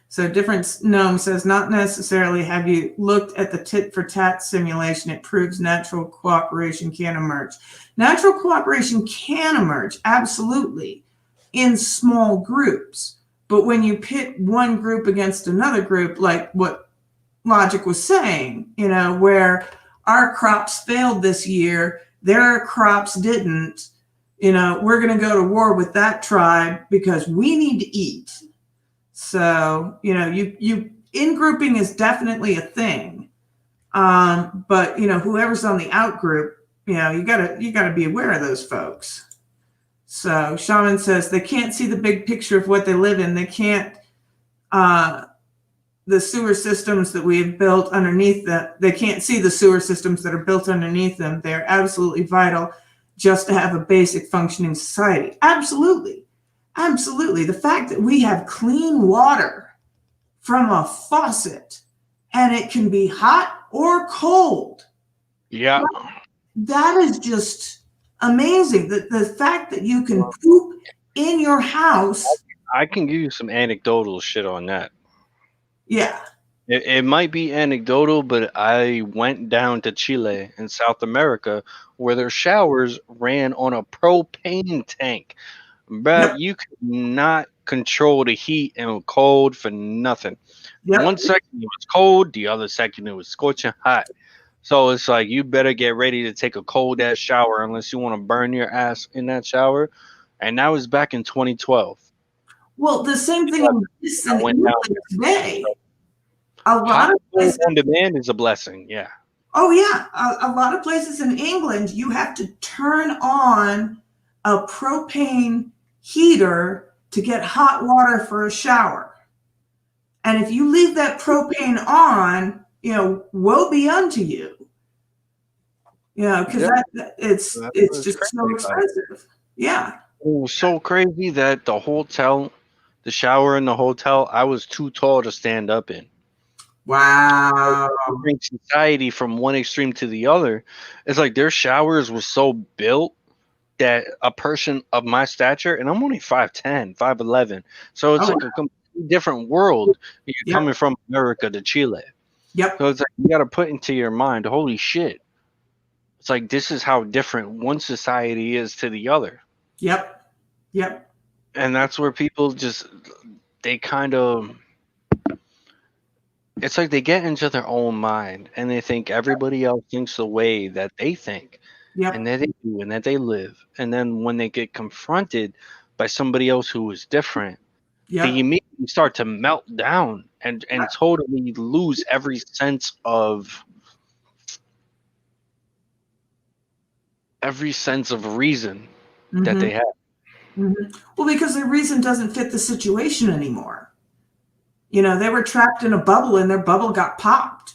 So different gnome says, not necessarily have you looked at the tit for tat simulation. It proves natural cooperation can emerge. Natural cooperation can emerge, absolutely, in small groups. But when you pit one group against another group, like what Logic was saying, where our crops failed this year, their crops didn't, we're going to go to war with that tribe because we need to eat. So, you in grouping is definitely a thing. But whoever's on the out group, you gotta be aware of those folks. So Shaman says they can't see the big picture of what they live in. They can't the sewer systems that we have built underneath them. They can't see the sewer systems that are built underneath them. They're absolutely vital just to have a basic functioning society. Absolutely. Absolutely. The fact that we have clean water from a faucet and it can be hot or cold. Yeah. That is just amazing. The fact that you can poop in your house. I can give you some anecdotal shit on that. Yeah. It might be anecdotal, but I went down to Chile in South America where their showers ran on a propane tank. Bruh, Yep. you could not control the heat and cold for nothing. Yep. One second it was cold, the other second it was scorching hot. So it's like you better get ready to take a cold ass shower unless you want to burn your ass in that shower. And that was back in 2012. Well, the same thing exists in I went England down today. A lot hot of cold places. on demand is a blessing. Yeah. Oh yeah, a lot of places in England, you have to turn on a propane heater to get hot water for a shower. And if you leave that propane on, woe be unto you. Because it's just so expensive. Yeah. It was so crazy that the shower in the hotel, I was too tall to stand up in. Wow. Bring society from one extreme to the other. It's like their showers were so built that a person of my stature, and I'm only 5'10", 5'11", so it's like a completely different world. You're coming from America to Chile. Yep. So it's like you got to put into your mind, holy shit. It's like this is how different one society is to the other. Yep. Yep. And that's where people they kind of, it's like they get into their own mind and they think everybody else thinks the way that they think. Yep. And that they do and that they live. And then when they get confronted by somebody else who is different, they immediately start to melt down and totally lose every sense of reason that they have. Well, because their reason doesn't fit the situation anymore. They were trapped in a bubble and their bubble got popped.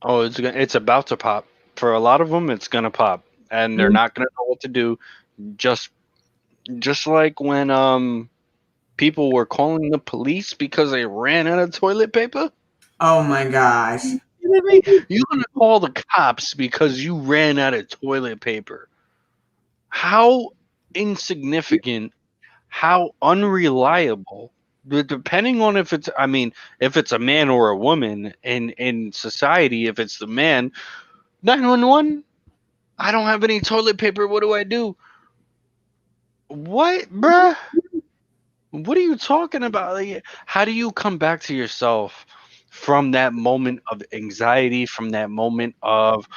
Oh, it's about to pop. For a lot of them, it's gonna pop, and they're Mhm. not gonna know what to do. Just just like when people were calling the police because they ran out of toilet paper. Oh my gosh. You know what I mean? You're gonna call the cops because you ran out of toilet paper. How insignificant, how unreliable. Depending on if it's, I mean, if it's a man or a woman in society, if it's the man, 911. I don't have any toilet paper. What do I do? What, bruh? What are you talking about? Like, how do you come back to yourself from that moment of anxiety, from that moment of,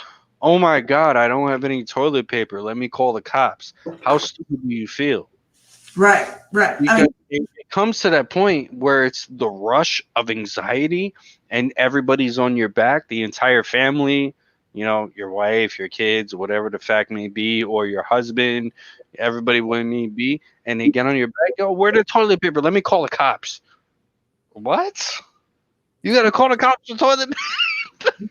oh my God, I don't have any toilet paper. Let me call the cops. How stupid do you feel? Right, right. I Because mean, it comes to that point where it's the rush of anxiety and everybody's on your back, the entire family, your wife, your kids, whatever the fact may be, or your husband, everybody what it may be, and they get on your back, yo, where the toilet paper? Let me call the cops. What? You gotta call the cops for toilet paper?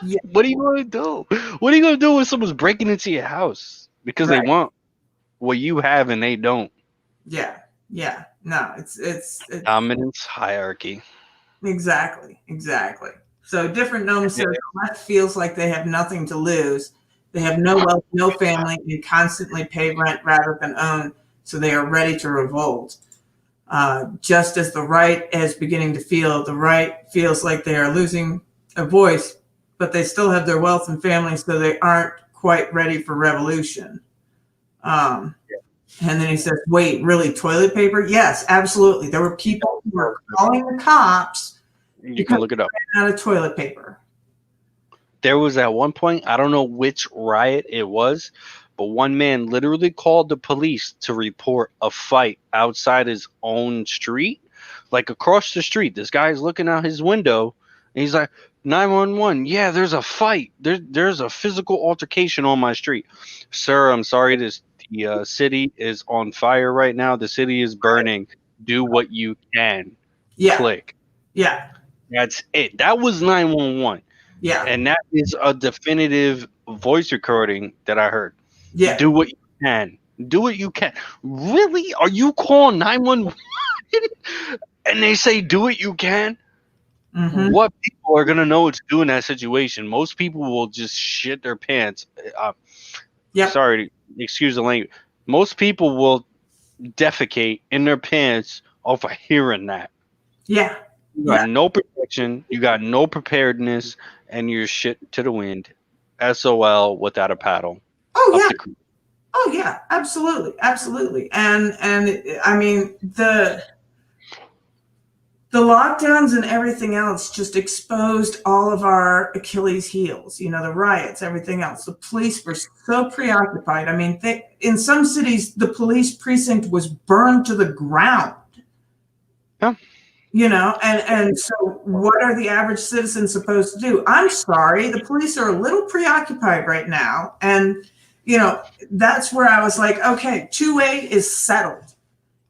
yeah, What are you gonna do? What are you gonna do when someone's breaking into your house because they right. want what you have and they don't? Yeah, yeah. No, it's Dominance hierarchy. exactly, exactly. So different gnome Yeah. says the left feels like they have nothing to lose. They have no wealth, no family, and constantly pay rent rather than own, so they are ready to revolt. Just as the right is beginning to feel, the right feels like they are losing a voice, but they still have their wealth and family, so they aren't quite ready for revolution. Um, and then he says, wait, really, toilet paper? Yes, absolutely. There were people who were calling the cops You can because look it up. they ran out of toilet paper. There was at one point, I don't know which riot it was, but one man literally called the police to report a fight outside his own street, like across the street. This guy's looking out his window and he's like, 911, yeah, there's a fight. There's a physical altercation on my street. Sir, I'm sorry, the city is on fire right now. The city is burning. Do what you can. Yeah, Click. yeah, That's it. That was 911. yeah, And that is a definitive voice recording that I heard. yeah. Do what you can. Do what you can. Really? Are you calling 911 and they say do what you can? Mm-hmm. What people are going to know what to do in that situation? Most people will just shit their pants. Yep. Sorry, excuse the language. Most people will defecate in their pants off of hearing that. Yeah. You got Yeah. no protection, you got no preparedness, and you're shit to the wind. SOL without a paddle. Oh Up yeah. the creek. Oh yeah. Absolutely. Absolutely. And I mean the lockdowns and everything else just exposed all of our Achilles heels, the riots, everything else. The police were so preoccupied. I mean, in some cities, the police precinct was burned to the ground, Yeah. and so what are the average citizens supposed to do? I'm sorry, the police are a little preoccupied right now. And, that's where I was like, okay, 2A is settled.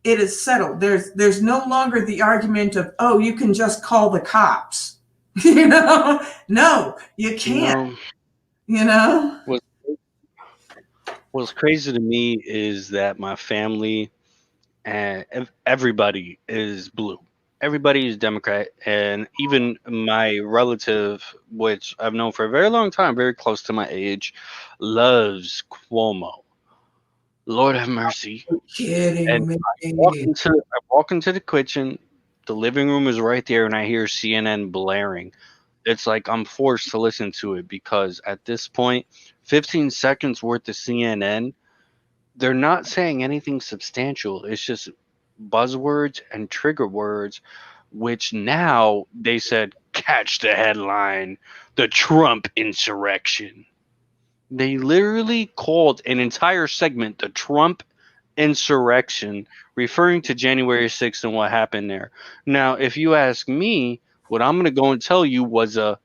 It is settled. There's no longer the argument of, oh, you can just call the cops. No, you You can't. know, You know. what what's crazy to me is that my family and everybody is blue. Everybody is Democrat, and even my relative, which I've known for a very long time, very close to my age, loves Cuomo. Lord have mercy. And Kidding me. I walk into the kitchen, the living room is right there, and I hear CNN blaring. It's like I'm forced to listen to it because at this point, 15 seconds worth of CNN, they're not saying anything substantial. It's just buzzwords and trigger words, which now they said, catch the headline, the Trump insurrection. They literally called an entire segment the Trump insurrection, referring to January 6th and what happened there. Now, if you ask me, what I'm going to go and tell you was a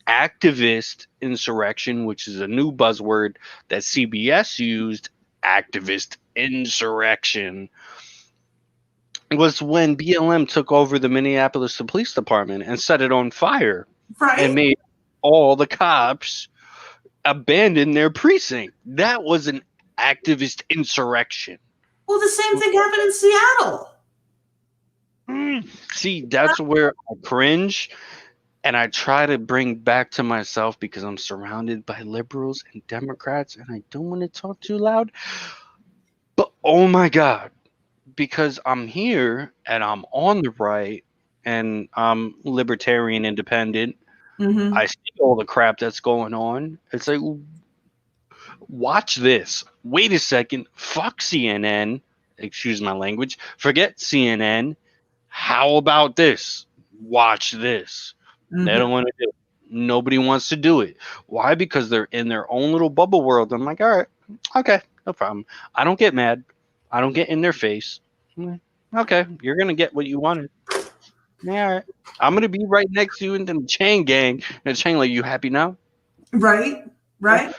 activist insurrection, which is a new buzzword that CBS used activist insurrection was when BLM took over the Minneapolis Police Department and set it on fire Right? and made all the cops abandon their precinct. That was an activist insurrection. Well, the same thing happened in Seattle. See, that's where I cringe and I try to bring back to myself because I'm surrounded by liberals and Democrats and I don't want to talk too loud. But oh my God, because I'm here and I'm on the right and I'm libertarian independent, Mm-hmm. I see all the crap that's going on. It's like, watch this. Wait a second. Fuck CNN. Excuse my language. Forget CNN. How about this? Watch this. Mm-hmm. They don't want to do it. Nobody wants to do it. Why? Because they're in their own little bubble world. I'm like, all right, okay, no problem. I don't get mad. I don't get in their face. Okay, you're gonna get what you wanted. Yeah, all right. I'm gonna be right next to you in the chain gang. And chain like, you happy now? Right? Right?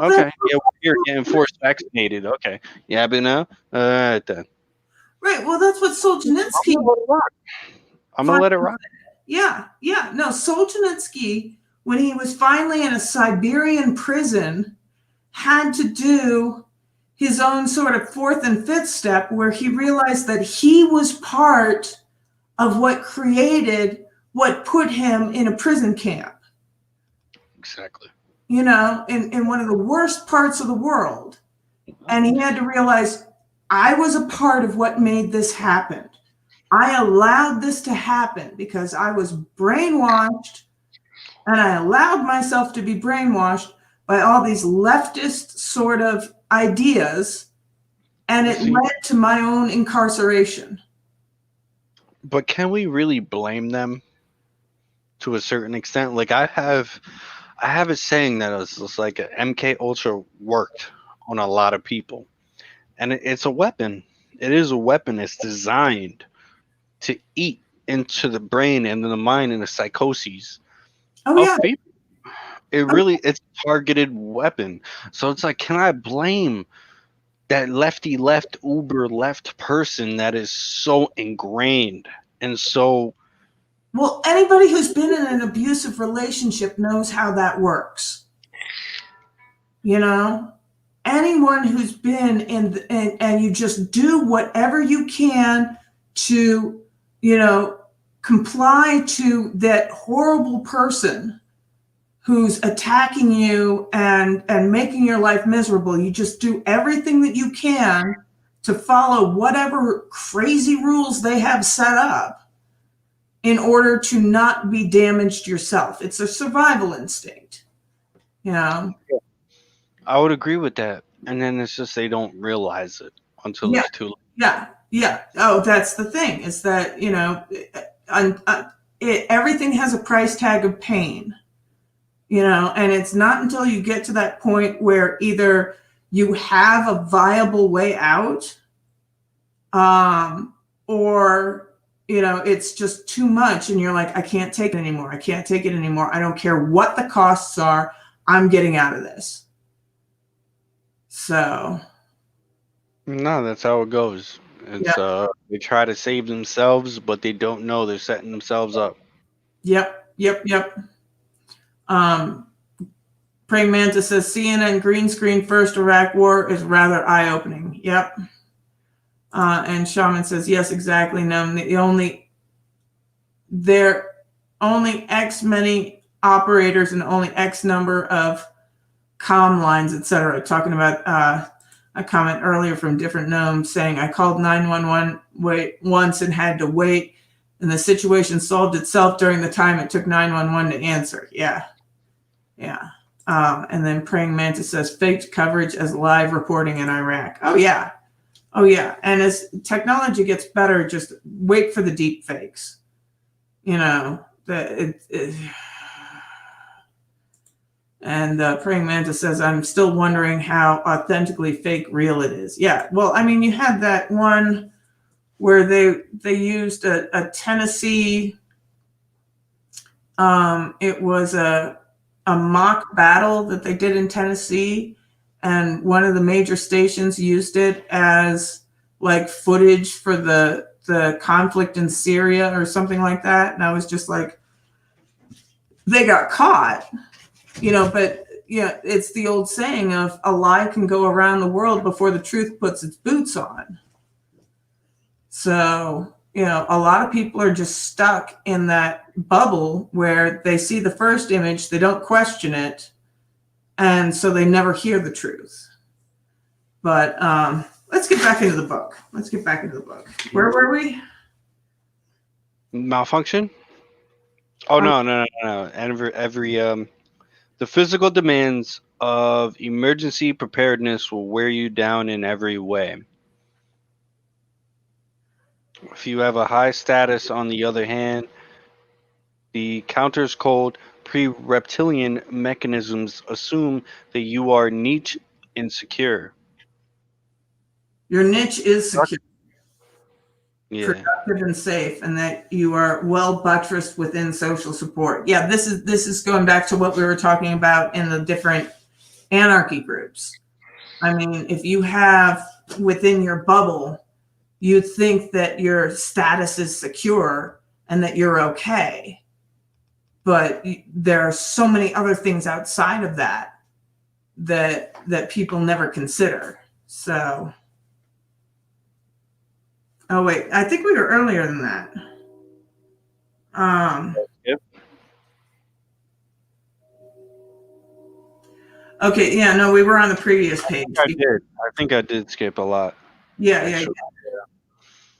Okay. Yeah, you're getting forced vaccinated. Okay. You happy now? All right then. Right. Well, that's what Solzhenitsyn. I'm gonna let it rock. Yeah. No, Solzhenitsyn, when he was finally in a Siberian prison, had to do his own sort of fourth and fifth step where he realized that he was part of what created what put him in a prison camp. Exactly. You know, in one of the worst parts of the world. And he had to realize, I was a part of what made this happen. I allowed this to happen because I was brainwashed, and I allowed myself to be brainwashed by all these leftist sort of ideas, and it led to my own incarceration. But can we really blame them to a certain extent? Like I have a saying that it's like a MK Ultra worked on a lot of people, and it's a weapon. It is a weapon. It's designed to eat into the brain and the mind and the psychoses of people. It's a targeted weapon. So it's like, can I blame that lefty left uber left person that is so ingrained and so? Well, anybody who's been in an abusive relationship knows how that works. You know, anyone who's been in, and you just do whatever you can to, you know, comply to that horrible person who's attacking you and making your life miserable. You just do everything that you can to follow whatever crazy rules they have set up in order to not be damaged yourself. It's a survival instinct, you know? I would agree with that. And then it's just they don't realize it until it's too late. Yeah. Oh, that's the thing, is that, you know, everything has a price tag of pain, you know, and it's not until you get to that point where either you have a viable way out, or, you know, it's just too much and you're like, I can't take it anymore. I can't take it anymore. I don't care what the costs are. I'm getting out of this. So. No, that's how it goes. It's they try to save themselves, but they don't know they're setting themselves up. Yep. Praying Mantis says CNN green screen first Iraq war is rather eye-opening. Yep. And Shaman says, yes, exactly. No, there only X many operators and only X number of comm lines, etc. Talking about a comment earlier from Different Gnome saying, I called 911 once and had to wait, and the situation solved itself during the time it took 911 to answer. Yeah. And then Praying Mantis says, faked coverage as live reporting in Iraq. Oh, yeah. And as technology gets better, just wait for the deep fakes. You know, and Praying Mantis says, I'm still wondering how authentically fake real it is. Yeah, well, I mean, you had that one where they used a Tennessee, it was a mock battle that they did in Tennessee, and one of the major stations used it as like footage for the conflict in Syria or something like that. And I was just like, they got caught, but it's the old saying of a lie can go around the world before the truth puts its boots on. So, a lot of people are just stuck in that bubble where they see the first image, they don't question it, and so they never hear the truth. But let's get back into the book. Where were we? Malfunction? Oh no. Every the physical demands of emergency preparedness will wear you down in every way. If you have a high status, on the other hand, the counter's cold pre-reptilian mechanisms assume that you are niche insecure. Your niche is secure, Yeah. productive, and safe, and that you are well buttressed within social support. Yeah, this is going back to what we were talking about in the different anarchy groups. I mean, if you have within your bubble, you think that your status is secure and that you're okay. But there are so many other things outside of that people never consider. So, oh wait, I think we were earlier than that. Yep. Okay, yeah, no, we were on the previous page. I think I did skip a lot. Yeah.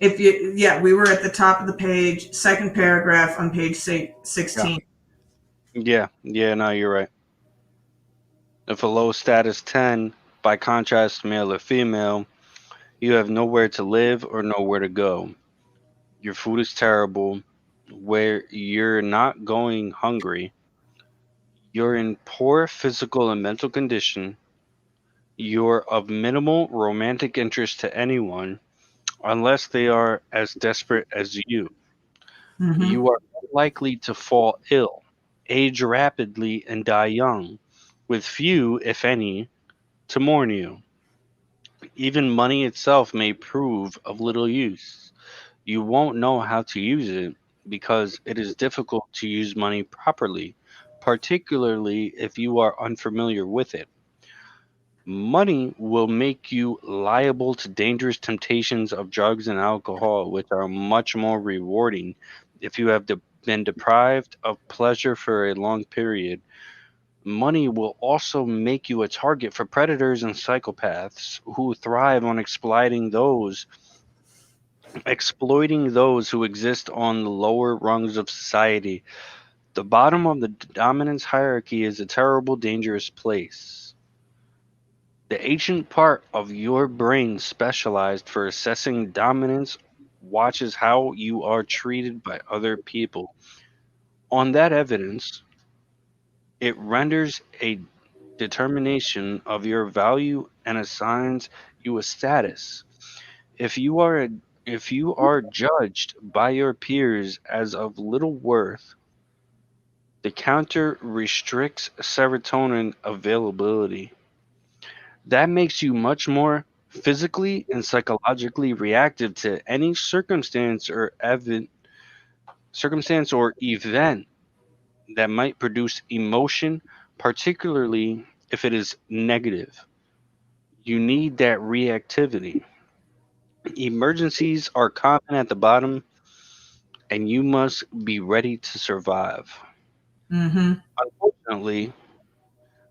We were at the top of the page, second paragraph on page 16. Yeah, no, you're right. If a low status 10, by contrast, male or female, you have nowhere to live or nowhere to go. Your food is terrible, where you're not going hungry. You're in poor physical and mental condition. You're of minimal romantic interest to anyone unless they are as desperate as you. Mm-hmm. You are likely to fall ill, age rapidly, and die young, with few, if any, to mourn you. Even money itself may prove of little use. You won't know how to use it because it is difficult to use money properly, particularly if you are unfamiliar with it. Money will make you liable to dangerous temptations of drugs and alcohol, which are much more rewarding if you have been deprived of pleasure for a long period. Money will also make you a target for predators and psychopaths who thrive on exploiting those who exist on the lower rungs of society. The bottom of the dominance hierarchy is a terrible, dangerous place. The ancient part of your brain specialized for assessing dominance watches how you are treated by other people. On that evidence, it renders a determination of your value and assigns you a status. If you are if you are judged by your peers as of little worth, the counter restricts serotonin availability. That makes you much more physically and psychologically reactive to any circumstance or event that might produce emotion, particularly if it is negative. You need that reactivity. Emergencies are common at the bottom, and you must be ready to survive. Mm-hmm. Unfortunately,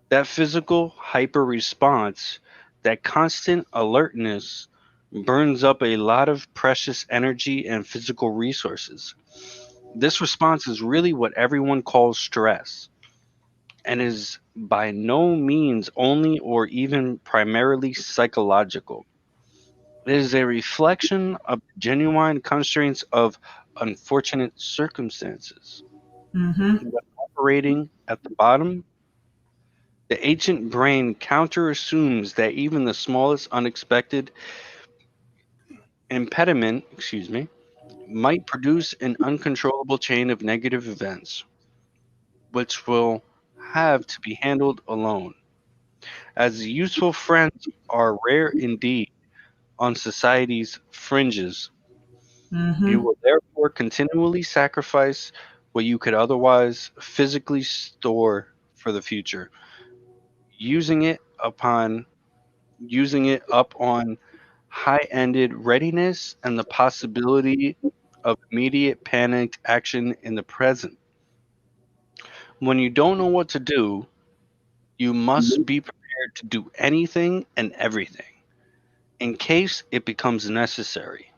that physical hyper response, that constant alertness, burns up a lot of precious energy and physical resources. This response is really what everyone calls stress and is by no means only or even primarily psychological. It is a reflection of genuine constraints of unfortunate circumstances. Mm-hmm. When operating at the bottom, the ancient brain counter assumes that even the smallest unexpected impediment, might produce an uncontrollable chain of negative events, which will have to be handled alone. as useful friends are rare indeed on society's fringes. You Mm-hmm. will therefore continually sacrifice what you could otherwise physically store for the future, using it upon using it up on high-ended readiness and the possibility of immediate panicked action in the present. When you don't know what to do, you must be prepared to do anything and everything in case it becomes necessary.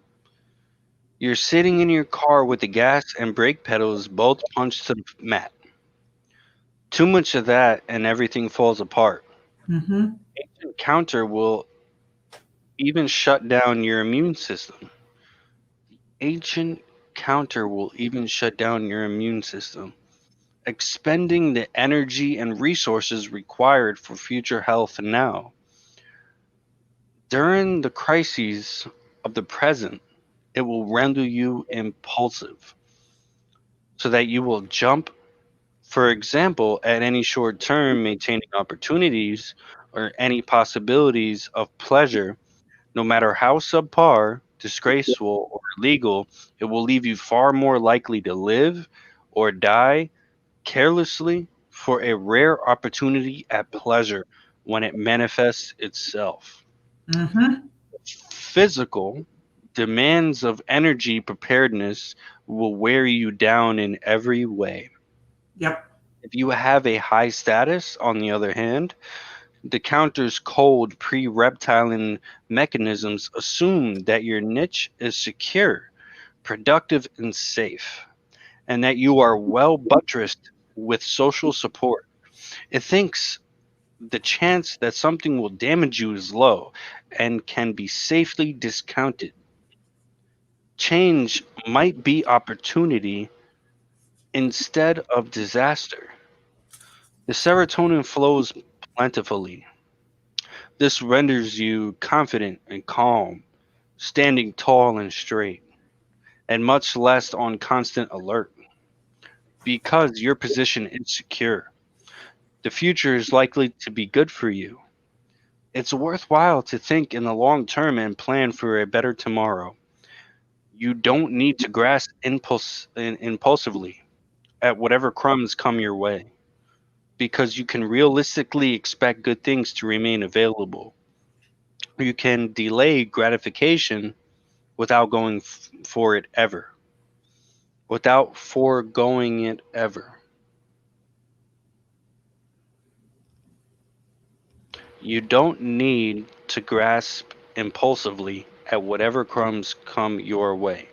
You're sitting in your car with the gas and brake pedals both punched to the mat. Too much of that and everything falls apart. Mm-hmm. Counter will even shut down your immune system. Ancient counter will even shut down your immune system, expending the energy and resources required for future health now. During the crises of the present, it will render you impulsive, so that you will jump, for example, at any short term maintaining opportunities or any possibilities of pleasure, no matter how subpar, disgraceful, or illegal, it will leave you far more likely to live or die carelessly for a rare opportunity at pleasure when it manifests itself. Mm-hmm. Physical demands of energy preparedness will wear you down in every way. Yep. If you have a high status, on the other hand, the counter's cold pre reptilian mechanisms assume that your niche is secure, productive, and safe, and that you are well buttressed with social support. It thinks the chance that something will damage you is low and can be safely discounted. Change might be opportunity instead of disaster. The serotonin flows plentifully. This renders you confident and calm, standing tall and straight, and much less on constant alert. Because your position is secure, the future is likely to be good for you. It's worthwhile to think in the long term and plan for a better tomorrow. You don't need to grasp impulsively at whatever crumbs come your way, because you can realistically expect good things to remain available. You can delay gratification without going for it ever, without foregoing it ever. You don't need to grasp impulsively at whatever crumbs come your way,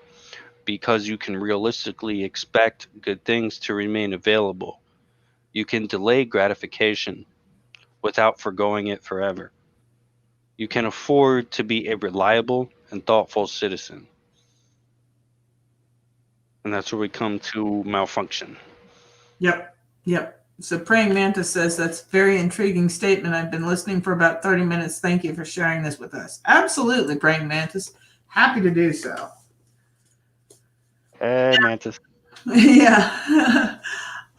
because you can realistically expect good things to remain available. You can delay gratification without foregoing it forever. You can afford to be a reliable and thoughtful citizen. And that's where we come to malfunction. Yep. Yep. So Praying Mantis says that's a very intriguing statement. I've been listening for about 30 minutes. Thank you for sharing this with us. Absolutely, Praying Mantis. Happy to do so. Hey, Mantis. Yeah.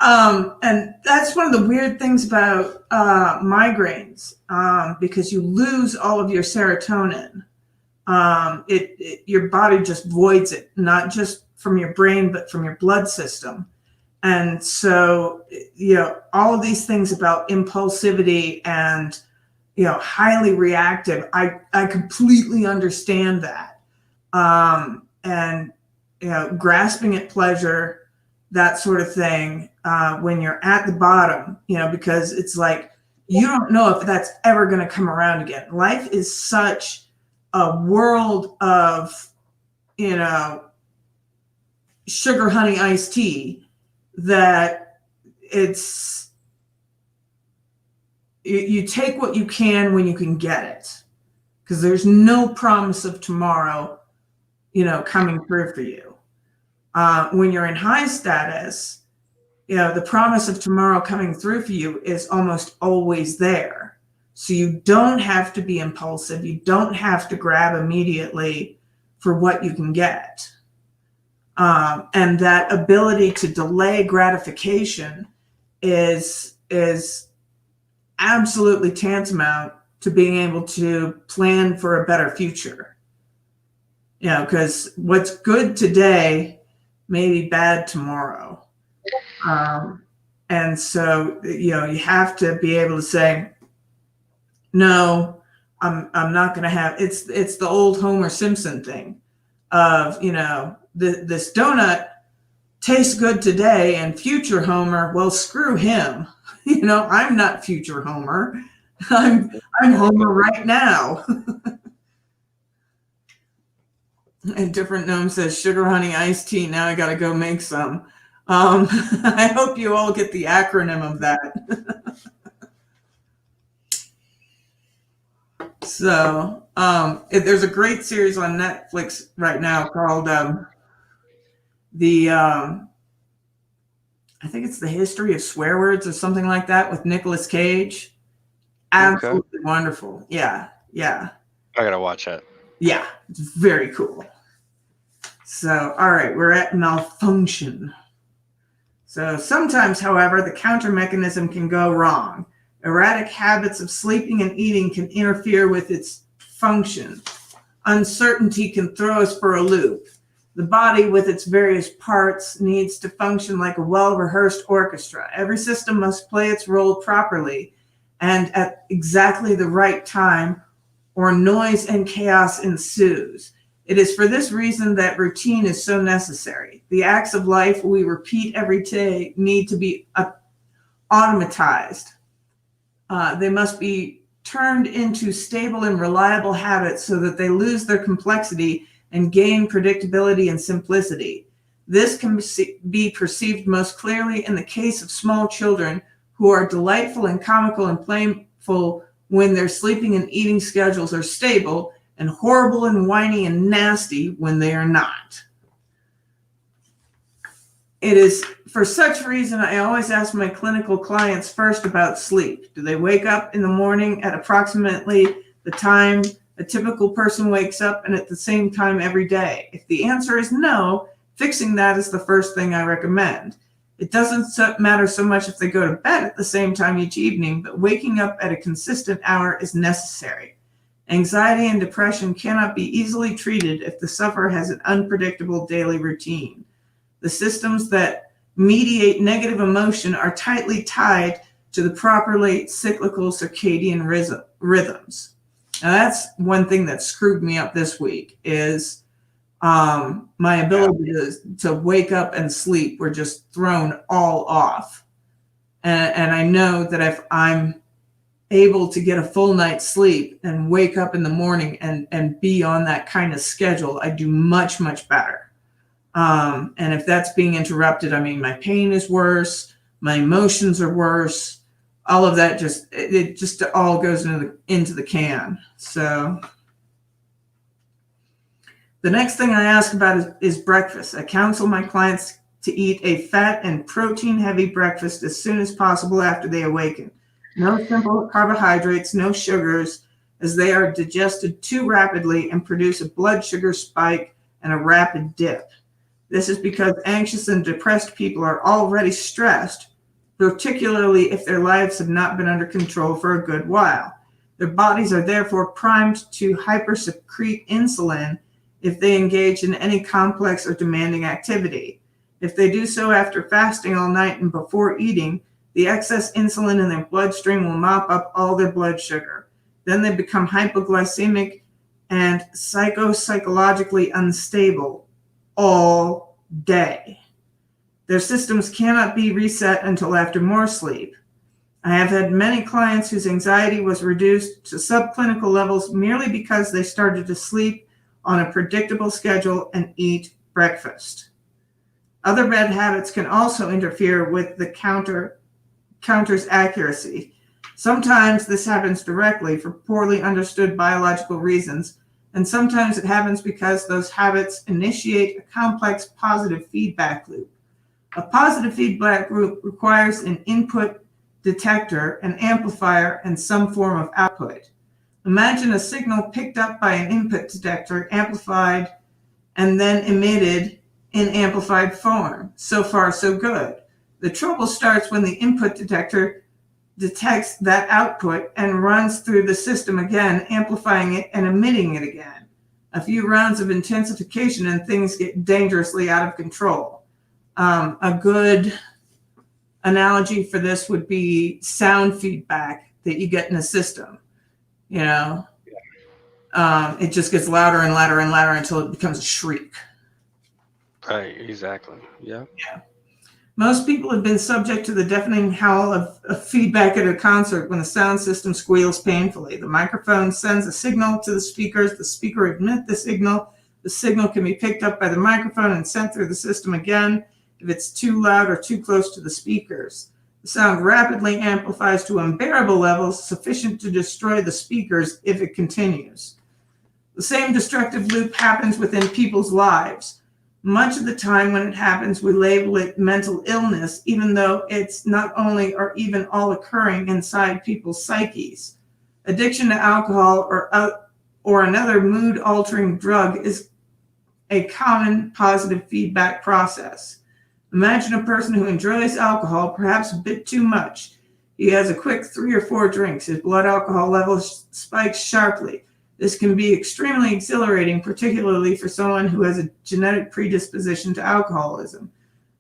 And that's one of the weird things about migraines, because you lose all of your serotonin. Your body just voids it, not just from your brain, but from your blood system. And so, all of these things about impulsivity and, highly reactive, I completely understand that. And, grasping at pleasure, that sort of thing, when you're at the bottom, because it's like, you don't know if that's ever going to come around again. Life is such a world of, sugar, honey, iced tea that it's, you take what you can when you can get it, because there's no promise of tomorrow, coming through for you. When you're in high status, the promise of tomorrow coming through for you is almost always there. So you don't have to be impulsive. You don't have to grab immediately for what you can get. And that ability to delay gratification is absolutely tantamount to being able to plan for a better future. Because what's good today may be bad tomorrow. And so, you have to be able to say, no, I'm not going to have, it's the old Homer Simpson thing of, this donut tastes good today, and future Homer, well, screw him. I'm not future Homer. I'm Homer right now. And Different Gnome says, sugar honey iced tea. Now I got to go make some. I hope you all get the acronym of that. So there's a great series on Netflix right now called I think it's The History of Swear Words or something like that with Nicolas Cage. Absolutely wonderful. Yeah. I gotta watch that. Yeah, it's very cool. So, all right, we're at malfunction. So sometimes, however, the counter mechanism can go wrong. Erratic habits of sleeping and eating can interfere with its function. Uncertainty can throw us for a loop. The body, with its various parts, needs to function like a well-rehearsed orchestra. Every system must play its role properly and at exactly the right time, or noise and chaos ensues. It is for this reason that routine is so necessary. The acts of life we repeat every day need to be automatized. They must be turned into stable and reliable habits so that they lose their complexity and gain predictability and simplicity. This can be perceived most clearly in the case of small children who are delightful and comical and playful when their sleeping and eating schedules are stable, and horrible and whiny and nasty when they are not. It is for such reason I always ask my clinical clients first about sleep. Do they wake up in the morning at approximately the time a typical person wakes up and at the same time every day? If the answer is no, fixing that is the first thing I recommend. It doesn't matter so much if they go to bed at the same time each evening, but waking up at a consistent hour is necessary. Anxiety and depression cannot be easily treated if the sufferer has an unpredictable daily routine. The systems that mediate negative emotion are tightly tied to the properly cyclical circadian rhythms. Now that's one thing that screwed me up this week is my ability to wake up and sleep were just thrown all off. And I know that if I'm able to get a full night's sleep and wake up in the morning and be on that kind of schedule, I do much, much better. And if that's being interrupted, I mean, my pain is worse, my emotions are worse, all of that it just all goes into the can. So the next thing I ask about is breakfast. I counsel my clients to eat a fat and protein-heavy breakfast as soon as possible after they awaken. No simple carbohydrates, no sugars, as they are digested too rapidly and produce a blood sugar spike and a rapid dip. This is because anxious and depressed people are already stressed, particularly if their lives have not been under control for a good while. Their bodies are therefore primed to hypersecrete insulin if they engage in any complex or demanding activity. If they do so after fasting all night and before eating, the excess insulin in their bloodstream will mop up all their blood sugar. Then they become hypoglycemic and psychologically unstable all day. Their systems cannot be reset until after more sleep. I have had many clients whose anxiety was reduced to subclinical levels merely because they started to sleep on a predictable schedule and eat breakfast. Other bad habits can also interfere with the counter's accuracy. Sometimes this happens directly for poorly understood biological reasons, and sometimes it happens because those habits initiate a complex positive feedback loop. A positive feedback loop requires an input detector, an amplifier, and some form of output. Imagine a signal picked up by an input detector, amplified, and then emitted in amplified form. So far, so good. The trouble starts when the input detector detects that output and runs through the system again, amplifying it and emitting it again. A few rounds of intensification and things get dangerously out of control. A good analogy for this would be sound feedback that you get in a system. You know, it just gets louder and louder and louder until it becomes a shriek. Right, exactly. Yeah. Yeah. Most people have been subject to the deafening howl of feedback at a concert when the sound system squeals painfully. The microphone sends a signal to the speakers. The speaker emits the signal. The signal can be picked up by the microphone and sent through the system again if it's too loud or too close to the speakers. The sound rapidly amplifies to unbearable levels sufficient to destroy the speakers if it continues. The same destructive loop happens within people's lives. Much of the time when it happens, we label it mental illness, even though it's not only or even all occurring inside people's psyches. Addiction to alcohol or another mood-altering drug is a common positive feedback process. Imagine a person who enjoys alcohol, perhaps a bit too much. He has a quick 3 or 4 drinks. His blood alcohol level spikes sharply. This can be extremely exhilarating, particularly for someone who has a genetic predisposition to alcoholism.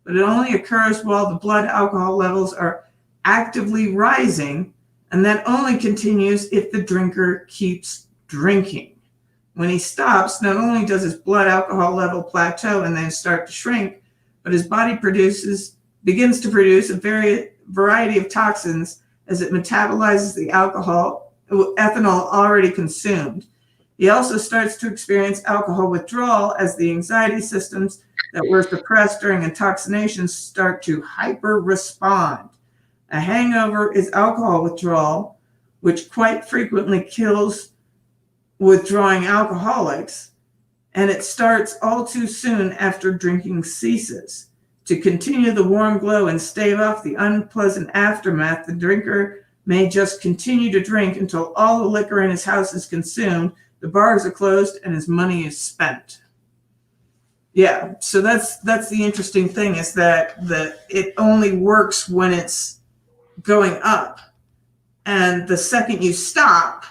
But it only occurs while the blood alcohol levels are actively rising, and that only continues if the drinker keeps drinking. When he stops, not only does his blood alcohol level plateau and then start to shrink, but his body begins to produce a variety of toxins as it metabolizes the ethanol already consumed. He also starts to experience alcohol withdrawal as the anxiety systems that were suppressed during intoxication start to hyper-respond. A hangover is alcohol withdrawal, which quite frequently kills withdrawing alcoholics, and it starts all too soon after drinking ceases. To continue the warm glow and stave off the unpleasant aftermath, the drinker may just continue to drink until all the liquor in his house is consumed, the bars are closed, and his money is spent. Yeah, so that's the interesting thing, is that it only works when it's going up. And the second you stop,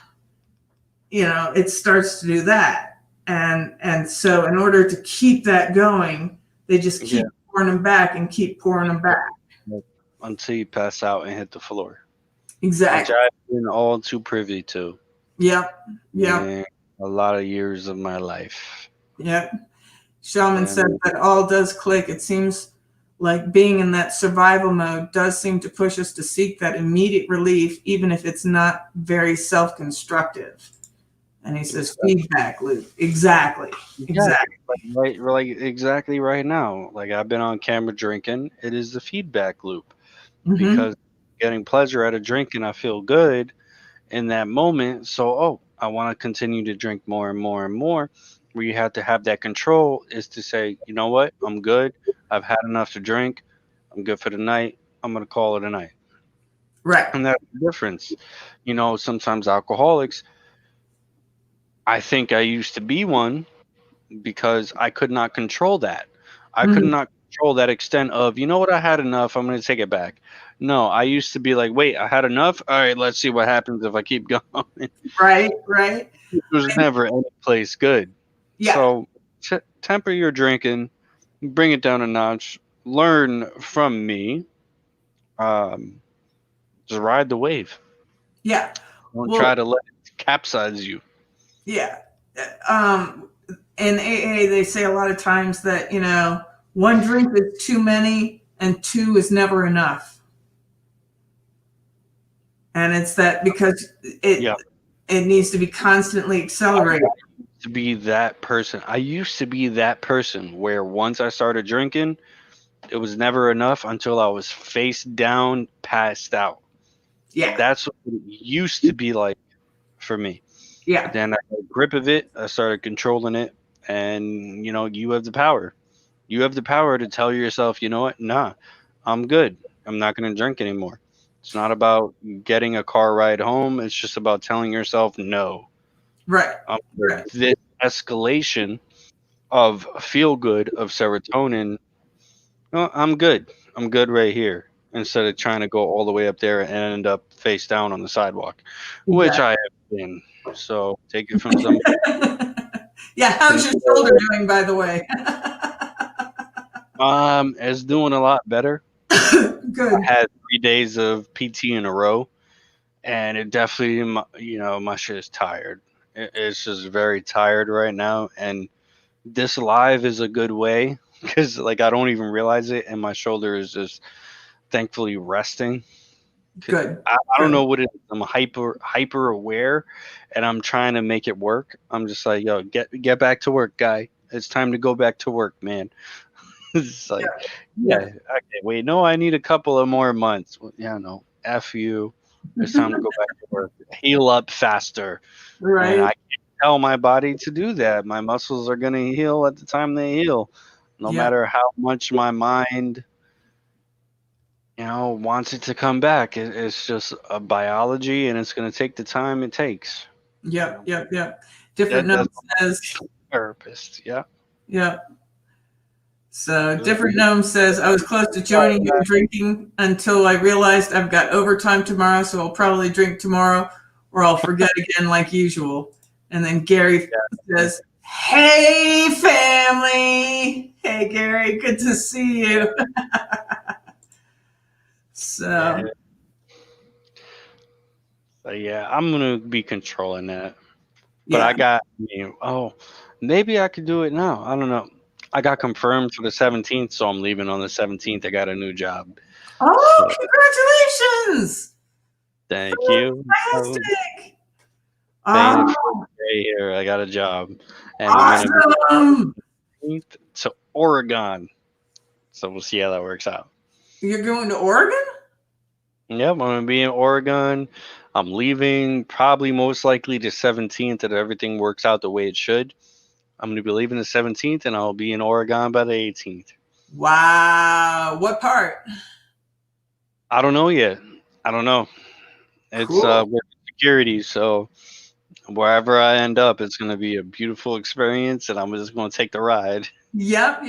it starts to do that. And so in order to keep that going, they just keep pouring them back and keep pouring them back. Until you pass out and hit the floor. Exactly. Which I've been all too privy to. Yep. In a lot of years of my life. Yep. Shaman said that all does click. It seems like being in that survival mode does seem to push us to seek that immediate relief, even if it's not very self-constructive. And he says feedback loop. Exactly. Like exactly right now. Like I've been on camera drinking. It is the feedback loop. Mm-hmm. Because getting pleasure out of drinking, I feel good in that moment. So, I want to continue to drink more and more and more. Where you have to have that control is to say, you know what? I'm good. I've had enough to drink. I'm good for the night. I'm going to call it a night. Right. And that's the difference. Sometimes alcoholics, I think I used to be one because I could not control that. I could not control that extent of, you know what, I had enough. I'm going to take it back. No, I used to be like, wait, I had enough. All right, let's see what happens if I keep going. Right. It was never any place good. Yeah. So temper your drinking, bring it down a notch, learn from me. Just ride the wave. Yeah. Don't try to let it capsize you. Yeah. In AA, they say a lot of times that, one drink is too many and 2 is never enough. And it's that because it needs to be constantly accelerated. To be that person. I used to be that person where once I started drinking, it was never enough until I was face down, passed out. Yeah. That's what it used to be like for me. Yeah. But then I had a grip of it. I started controlling it. And, you have the power. You have the power to tell yourself, you know what? Nah, I'm good. I'm not going to drink anymore. It's not about getting a car ride home. It's just about telling yourself no. Right. This escalation of feel good, of serotonin, I'm good. I'm good right here. instead of trying to go all the way up there and end up face down on the sidewalk, which I have been. So take it from somebody. Yeah, how's your shoulder doing, by the way? It's doing a lot better. Good. I had 3 days of PT in a row, and it definitely, my shit is tired. It's just very tired right now, and this live is a good way because like I don't even realize it, and my shoulder is just thankfully resting. Good. I don't know what it is. I'm hyper aware, and I'm trying to make it work. I'm just like, yo, get back to work, guy. It's time to go back to work, man. It's like, yeah, okay, wait, no, I need a couple of more months. Well, yeah, no, F you. It's time to go back to work. Heal up faster. Right. And I can't tell my body to do that. My muscles are going to heal at the time they heal. No matter how much my mind, wants it to come back. It's just a biology, and it's going to take the time it takes. Yep. Different Gnome says. Therapist, yeah. Yep. So Different Gnome says, I was close to joining you in drinking until I realized I've got overtime tomorrow, so I'll probably drink tomorrow or I'll forget again like usual. And then Gary says, hey, family. Hey, Gary, good to see you. So yeah, I'm going to be controlling that. But maybe I could do it now. I don't know. I got confirmed for the 17th, so I'm leaving on the 17th. I got a new job. Oh, congratulations! Thank you. Fantastic! Here, I got a job. And awesome! I'm going to Oregon. So we'll see how that works out. You're going to Oregon? Yep, I'm going to be in Oregon. I'm leaving probably most likely the 17th if everything works out the way it should. I'm going to be leaving the 17th, and I'll be in Oregon by the 18th. Wow. What part? I don't know yet. I don't know. It's with security, so wherever I end up, it's going to be a beautiful experience, and I'm just going to take the ride. Yep.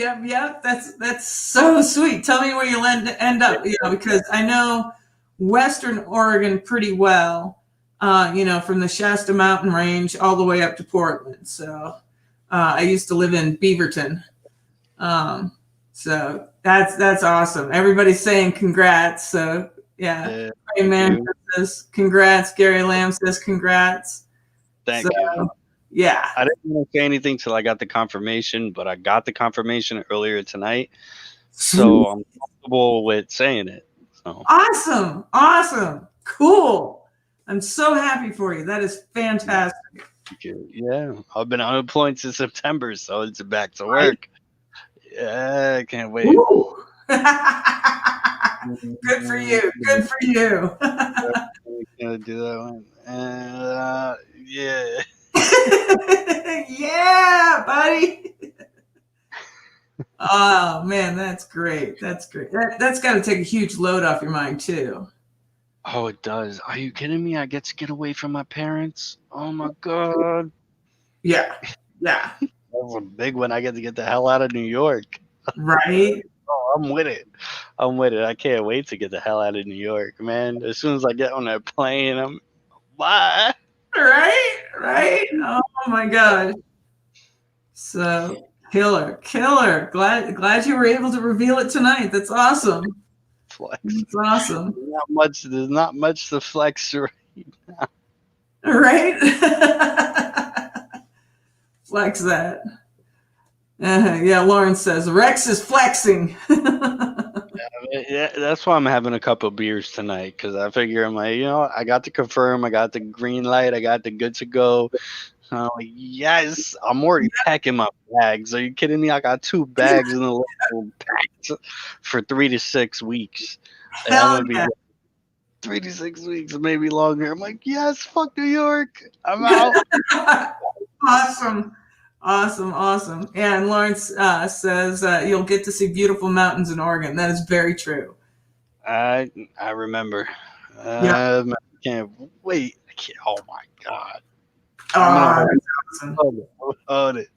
That's so sweet. Tell me where you'll end up, because I know Western Oregon pretty well, from the Shasta Mountain Range all the way up to Portland. So I used to live in Beaverton. So that's awesome. Everybody's saying congrats. So yeah. Amen says congrats. Gary Lamb says congrats. Thank you. Yeah. I didn't want to say anything till I got the confirmation, but I got the confirmation earlier tonight. So I'm comfortable with saying it. So. Awesome. Cool. I'm so happy for you. That is fantastic. Yeah. I've been unemployed since September, so it's back to work. Yeah, I can't wait. Good for you. Good for you. Gonna do that one. Yeah. Yeah, buddy. Oh man, that's great. That's got to take a huge load off your mind too. Oh, it does. Are you kidding me? I get to get away from my parents. Oh my god. Yeah. That was a big one. I get to get the hell out of New York. Right. Oh, I'm with it. I can't wait to get the hell out of New York, man. As soon as I get on that plane, I'm bye. Right. Oh my gosh. So killer. Glad you were able to reveal it tonight. That's awesome. Flex. That's awesome. There's not much to flex right now. Right? Flex that. Yeah, Lauren says Rex is flexing. Yeah, that's why I'm having a couple of beers tonight, because I figure I'm like, I got to confirm, I got the green light, I got the good to go. I'm like, yes, I'm already packing my bags. Are you kidding me? I got 2 bags in the little packed for 3 to 6 weeks. And I'm gonna be 3 to 6 weeks, maybe longer. I'm like, yes, fuck New York. I'm out. Awesome. Yeah, and Lawrence says you'll get to see beautiful mountains in Oregon. That is very true. I remember. I can't wait. Oh my god. Oh, that's awesome. Hold it.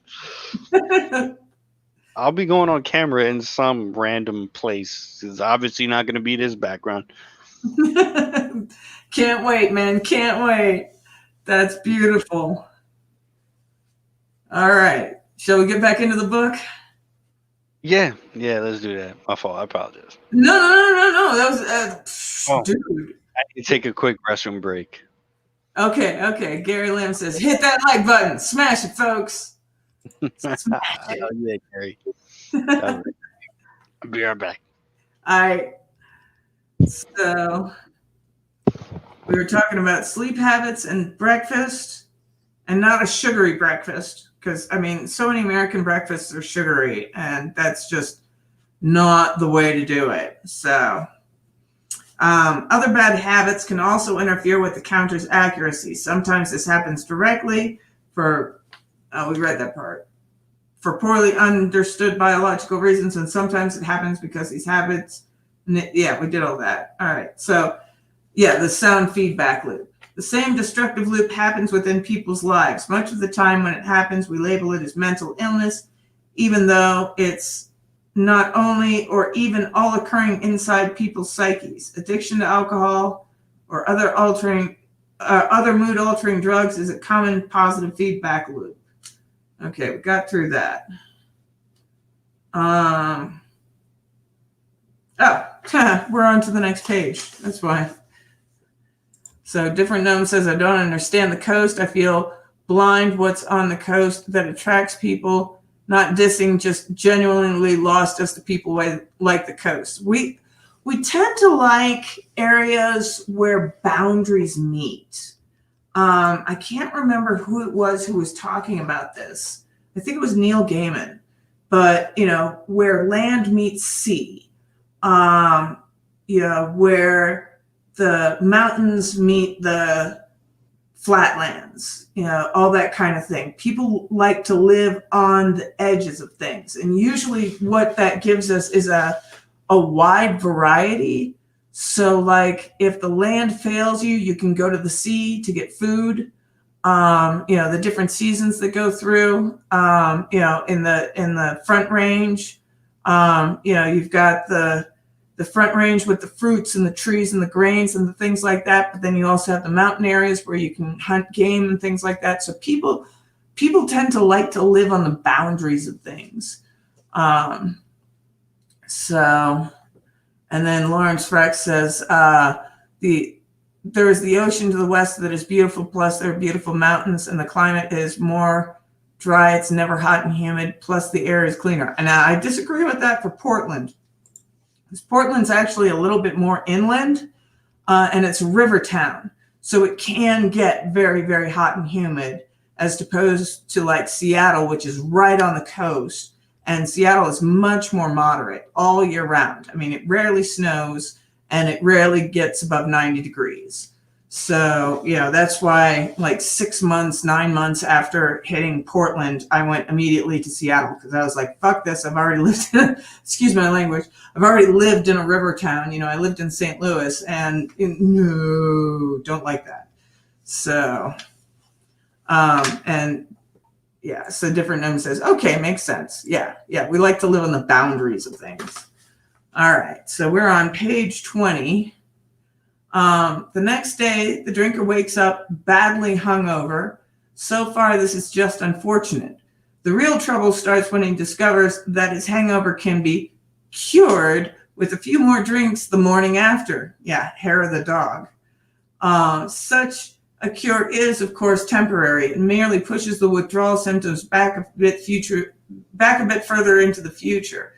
I'll be going on camera in some random place. It's obviously not going to be this background. Can't wait, man. Can't wait. That's beautiful. All right. Shall we get back into the book? Yeah, let's do that. My fault. I apologize. No. That was, dude. I need to take a quick restroom break. Okay. Gary Lamb says, hit that like button. Smash it, folks. Smash it. Oh, yeah, Gary. I'll be right back. All right. So we were talking about sleep habits and breakfast, and not a sugary breakfast, because I mean, so many American breakfasts are sugary, and that's just not the way to do it. So other bad habits can also interfere with the counter's accuracy. Sometimes this happens directly for, we read that part, for poorly understood biological reasons, and sometimes it happens because these habits, yeah, we did all that. All right, so yeah, the sound feedback loop. The same destructive loop happens within people's lives. Much of the time when it happens, we label it as mental illness, even though it's not only or even all occurring inside people's psyches. Addiction to alcohol or other mood-altering drugs is a common positive feedback loop. Okay, we got through that. We're on to the next page. That's why. So Different Gnome says, I don't understand the coast. I feel blind what's on the coast that attracts people. Not dissing, just genuinely lost as to people like the coast. We tend to like areas where boundaries meet. I can't remember who it was who was talking about this. I think it was Neil Gaiman. But, where land meets sea, where the mountains meet the flatlands, all that kind of thing. People like to live on the edges of things. And usually what that gives us is a wide variety. So like if the land fails you, you can go to the sea to get food. The different seasons that go through, in the Front Range, you've got the Front Range with the fruits and the trees and the grains and the things like that. But then you also have the mountain areas where you can hunt game and things like that. So people tend to like to live on the boundaries of things. And then Lawrence Freck says, there is the ocean to the west that is beautiful, plus there are beautiful mountains, and the climate is more dry. It's never hot and humid, plus the air is cleaner. And I disagree with that for Portland. Because Portland's actually a little bit more inland, and it's a river town. So it can get very, very hot and humid, as opposed to like Seattle, which is right on the coast. And Seattle is much more moderate all year round. I mean, it rarely snows, and it rarely gets above 90 degrees. So, that's why like 6 months, 9 months after hitting Portland, I went immediately to Seattle, because I was like, fuck this. I've already lived excuse my language. I've already lived in a river town. I lived in St. Louis, and no, don't like that. So, so Different Gnome says, okay, makes sense. Yeah. We like to live on the boundaries of things. All right, so we're on page 20. The next day, the drinker wakes up badly hungover. So far, this is just unfortunate. The real trouble starts when he discovers that his hangover can be cured with a few more drinks the morning after. Yeah, hair of the dog. Such a cure is, of course, temporary and merely pushes the withdrawal symptoms back a bit further into the future.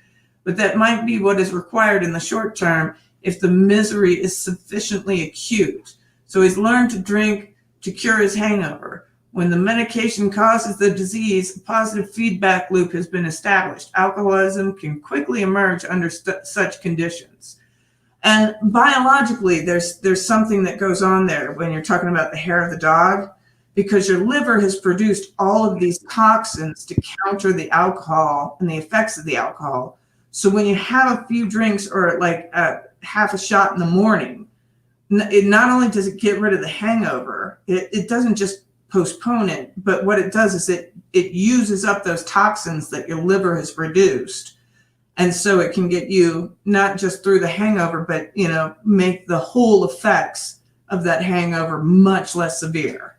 But that might be what is required in the short term if the misery is sufficiently acute. So he's learned to drink to cure his hangover. When the medication causes the disease, a positive feedback loop has been established. Alcoholism can quickly emerge under such conditions. And biologically, there's something that goes on there when you're talking about the hair of the dog, because your liver has produced all of these toxins to counter the alcohol and the effects of the alcohol. So when you have a few drinks or like half a shot in the morning, it not only does it get rid of the hangover, it doesn't just postpone it. But what it does is it uses up those toxins that your liver has produced. And so it can get you not just through the hangover, but, make the whole effects of that hangover much less severe.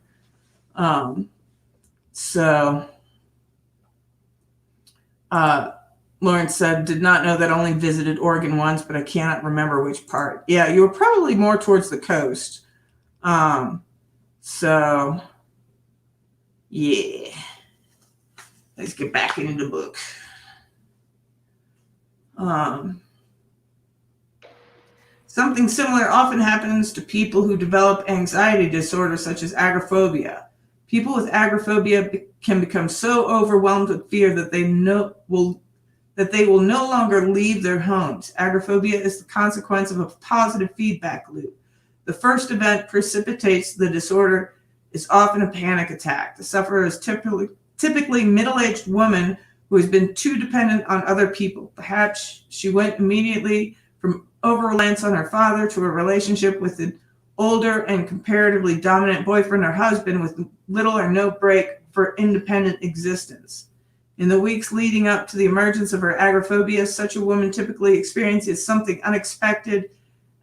Lawrence said, did not know that, only visited Oregon once, but I cannot remember which part. Yeah, you were probably more towards the coast. Yeah. Let's get back into the book. Something similar often happens to people who develop anxiety disorders such as agoraphobia. People with agoraphobia can become so overwhelmed with fear that they will no longer leave their homes. Agoraphobia is the consequence of a positive feedback loop. The first event precipitates the disorder is often a panic attack. The sufferer is typically middle-aged woman who has been too dependent on other people. Perhaps she went immediately from over-reliance on her father to a relationship with an older and comparatively dominant boyfriend or husband with little or no break for independent existence. In the weeks leading up to the emergence of her agoraphobia, such a woman typically experiences something unexpected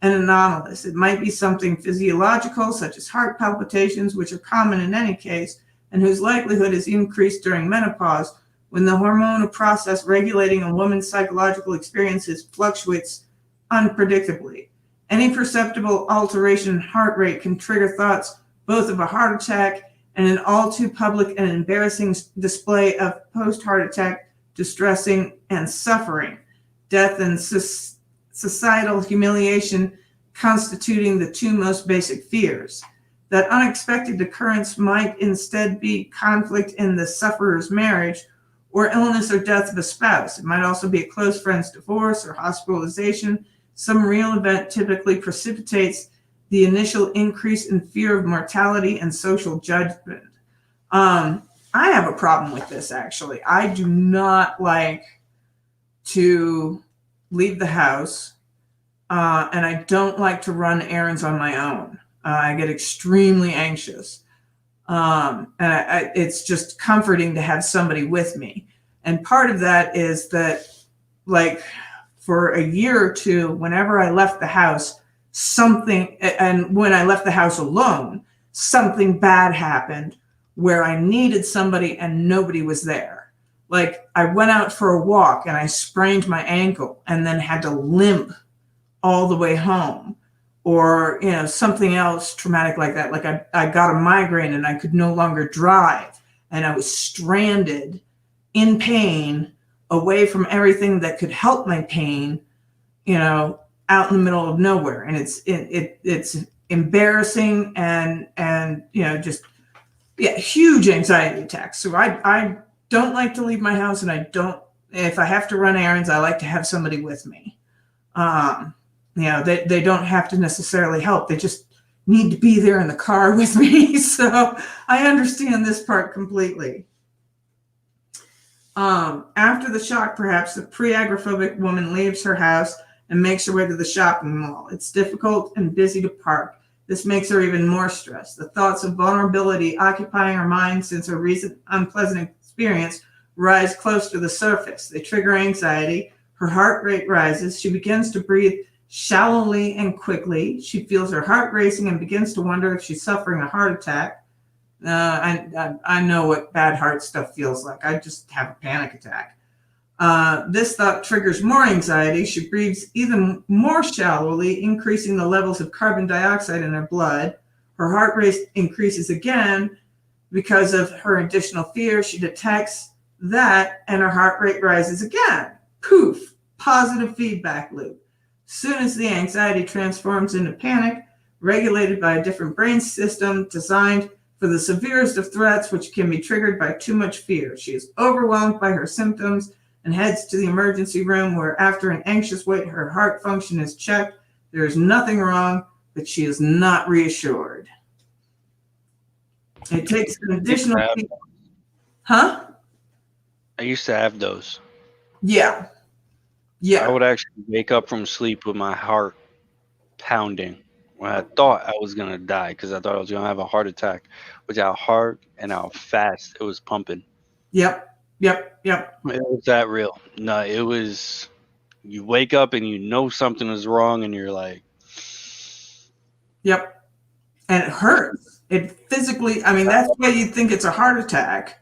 and anomalous. It might be something physiological, such as heart palpitations, which are common in any case, and whose likelihood is increased during menopause, when the hormonal process regulating a woman's psychological experiences fluctuates unpredictably. Any perceptible alteration in heart rate can trigger thoughts both of a heart attack and an all too public and embarrassing display of post-heart attack distressing and suffering, death and societal humiliation constituting the two most basic fears. That unexpected occurrence might instead be conflict in the sufferer's marriage or illness or death of a spouse. It might also be a close friend's divorce or hospitalization. Some real event typically precipitates the initial increase in fear of mortality and social judgment. I have a problem with this, actually. I do not like to leave the house, and I don't like to run errands on my own. I get extremely anxious. It's just comforting to have somebody with me. And part of that is that, like, for a year or two, whenever I left the house, and when I left the house alone, something bad happened where I needed somebody and nobody was there. Like, I went out for a walk and I sprained my ankle and then had to limp all the way home. Or, something else traumatic like that. Like I got a migraine and I could no longer drive and I was stranded in pain away from everything that could help my pain, out in the middle of nowhere. And it's embarrassing and just huge anxiety attacks. So I don't like to leave my house, and if I have to run errands, I like to have somebody with me. They don't have to necessarily help. They just need to be there in the car with me. So I understand this part completely. After the shock, perhaps, the pre-agoraphobic woman leaves her house and makes her way to the shopping mall. It's difficult and busy to park. This makes her even more stressed. The thoughts of vulnerability occupying her mind since her recent unpleasant experience rise close to the surface. They trigger anxiety. Her heart rate rises. She begins to breathe shallowly and quickly. She feels her heart racing and begins to wonder if she's suffering a heart attack. I know what bad heart stuff feels like. I just have a panic attack. This thought triggers more anxiety. She breathes even more shallowly, increasing the levels of carbon dioxide in her blood. Her heart rate increases again because of her additional fear. She detects that, and her heart rate rises again. Poof! Positive feedback loop. Soon as the anxiety transforms into panic, regulated by a different brain system designed for the severest of threats, which can be triggered by too much fear. She is overwhelmed by her symptoms and heads to the emergency room, where after an anxious wait, her heart function is checked. There is nothing wrong, but she is not reassured. It takes an additional... Huh? I used to have those. Yeah. I would actually wake up from sleep with my heart pounding. when I thought I was gonna die because I thought I was gonna have a heart attack, which how hard and how fast it was pumping. Yep. Yep. Yep. It was that real. No, it was. You wake up and you know something is wrong, and you're like, Yep. And it hurts. It physically, I mean, that's why you think it's a heart attack.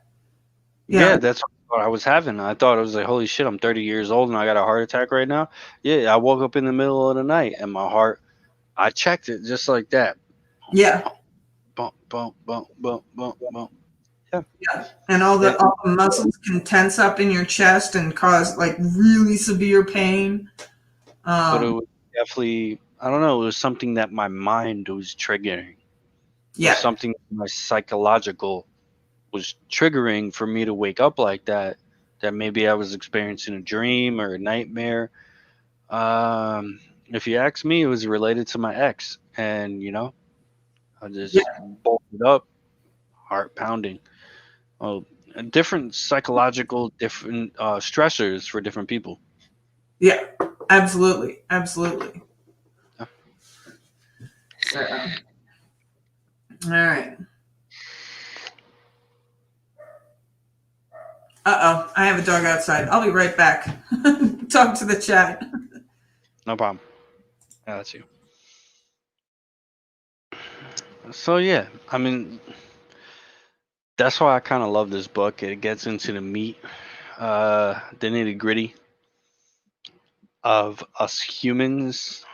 yeah, that's what I was having. I thought it was like, holy shit, I'm 30 years old and I got a heart attack right now. Yeah, I woke up in the middle of the night and my heart, I checked it just like that. Yeah. Bump, bump, bump, bump, bump, bump. Yeah. And all the muscles can tense up in your chest and cause like really severe pain. But it was definitely, I don't know, it was something that my mind was triggering. Yeah. Or something my psychological was triggering for me to wake up like that. That maybe I was experiencing a dream or a nightmare. If you ask me, it was related to my ex, and I just bolted up, heart pounding. Oh, different psychological, different stressors for different people. Yeah. Absolutely. Absolutely. Yeah. So, all right. Uh-oh, I have a dog outside. I'll be right back. Talk to the chat. No problem. Yeah, that's you. So yeah, I mean, that's why I kind of love this book. It gets into the meat, the nitty gritty of us humans,